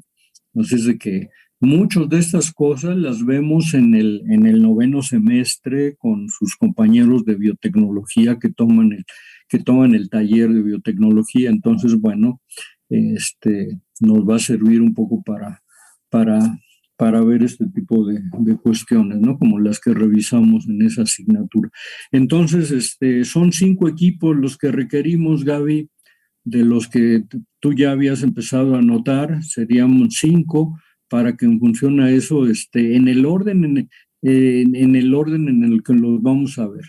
Entonces, de que muchas de estas cosas las vemos en el 9º semestre con sus compañeros de biotecnología que toman el taller de biotecnología. Entonces, bueno, nos va a servir un poco para ver este tipo de cuestiones, ¿no? Como las que revisamos en esa asignatura. Entonces, son 5 equipos los que requerimos, Gaby, de los que tú ya habías empezado a anotar, serían 5 para que en función a eso, en el orden en el que los vamos a ver.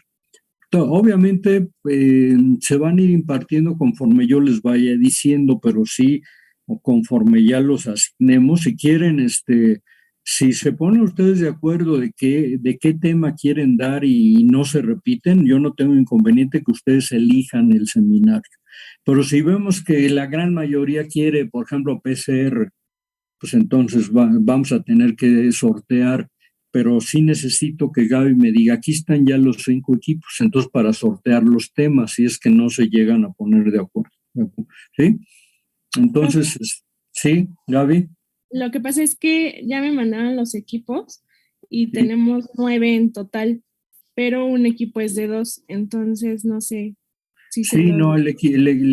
Obviamente se van a ir impartiendo conforme yo les vaya diciendo, pero sí, conforme ya los asignemos. Si quieren, si se ponen ustedes de acuerdo de qué tema quieren dar y no se repiten, yo no tengo inconveniente que ustedes elijan el seminario. Pero si vemos que la gran mayoría quiere, por ejemplo, PCR, pues entonces vamos a tener que sortear, pero sí necesito que Gaby me diga, aquí están ya los 5 equipos, entonces para sortear los temas, si es que no se llegan a poner de acuerdo. ¿Sí? Entonces, sí, Gaby. Lo que pasa es que ya me mandaron los equipos y tenemos 9 en total, pero un equipo es de 2, entonces no sé si se Sí, lo... no, el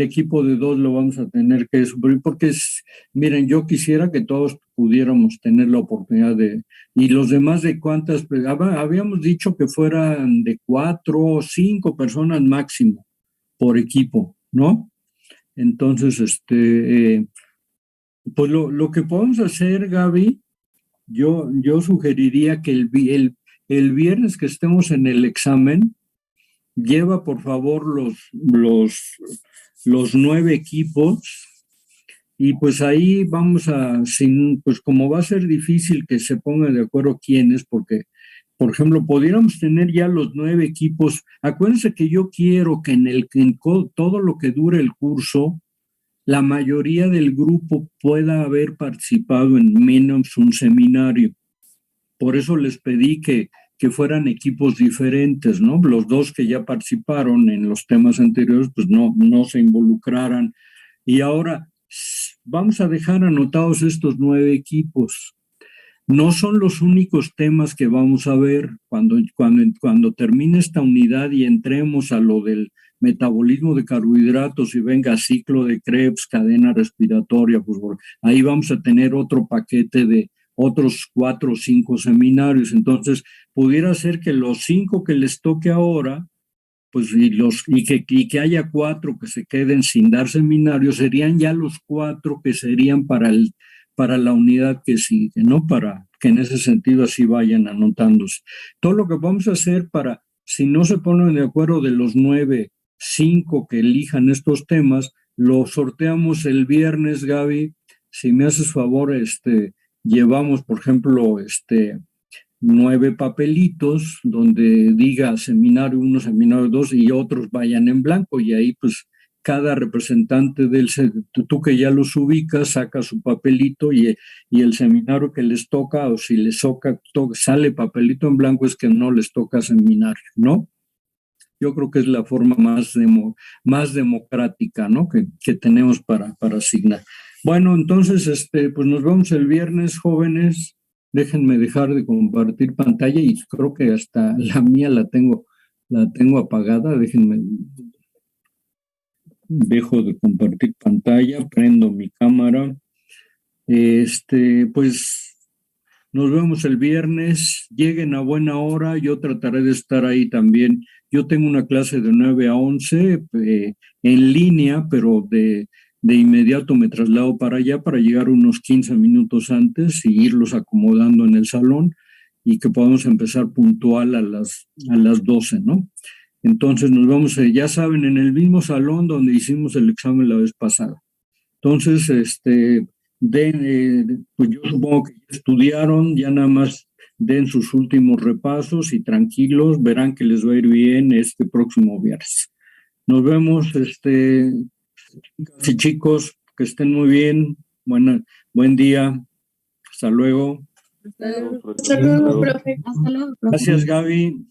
equipo de 2 lo vamos a tener que suplir porque miren, yo quisiera que todos pudiéramos tener la oportunidad y los demás de cuántas, habíamos dicho que fueran de 4 o 5 personas máximo por equipo, ¿no? Entonces, pues lo que podemos hacer, Gaby, yo sugeriría que el viernes que estemos en el examen, lleva por favor los 9 equipos y pues ahí vamos pues como va a ser difícil que se pongan de acuerdo quiénes, porque, por ejemplo, pudiéramos tener ya los 9 equipos. Acuérdense que yo quiero que en todo lo que dure el curso, la mayoría del grupo pueda haber participado en menos un seminario. Por eso les pedí que fueran equipos diferentes, ¿no? Los 2 que ya participaron en los temas anteriores, pues no se involucraran. Y ahora vamos a dejar anotados estos 9 equipos. No son los únicos temas que vamos a ver cuando termine esta unidad y entremos a lo del metabolismo de carbohidratos y venga ciclo de Krebs, cadena respiratoria, pues ahí vamos a tener otro paquete de otros 4 o 5 seminarios. Entonces, pudiera ser que los 5 que les toque ahora, pues y que haya 4 que se queden sin dar seminarios, serían ya los 4 que serían para la unidad que sigue, ¿no? Para que en ese sentido así vayan anotándose. Todo lo que vamos a hacer si no se ponen de acuerdo de los 9, 5 que elijan estos temas, lo sorteamos el viernes, Gaby. Si me haces favor, llevamos, por ejemplo, 9 papelitos donde diga seminario 1, seminario 2 y otros vayan en blanco y ahí pues cada representante tú que ya los ubicas, saca su papelito y el seminario que les toca o si les sale papelito en blanco es que no les toca seminario, ¿no? Yo creo que es la forma más democrática, ¿no? que tenemos para asignar. Bueno, entonces, pues nos vemos el viernes, jóvenes. Déjenme dejar de compartir pantalla y creo que hasta la mía la tengo apagada. Déjenme, dejo de compartir pantalla, prendo mi cámara. Pues nos vemos el viernes. Lleguen a buena hora. Yo trataré de estar ahí también. Yo tengo una clase de 9 a 11 en línea, pero de inmediato me traslado para allá para llegar unos 15 minutos antes y irlos acomodando en el salón y que podamos empezar puntual a las 12, ¿no? Entonces nos vamos, ya saben, en el mismo salón donde hicimos el examen la vez pasada. Entonces, pues yo supongo que ya estudiaron, ya nada más den sus últimos repasos y tranquilos, verán que les va a ir bien este próximo viernes. Nos vemos, chicas y chicos, que estén muy bien. Buen día. Hasta luego. Hasta luego. Hasta luego, profe. Hasta luego, profe. Gracias, Gaby.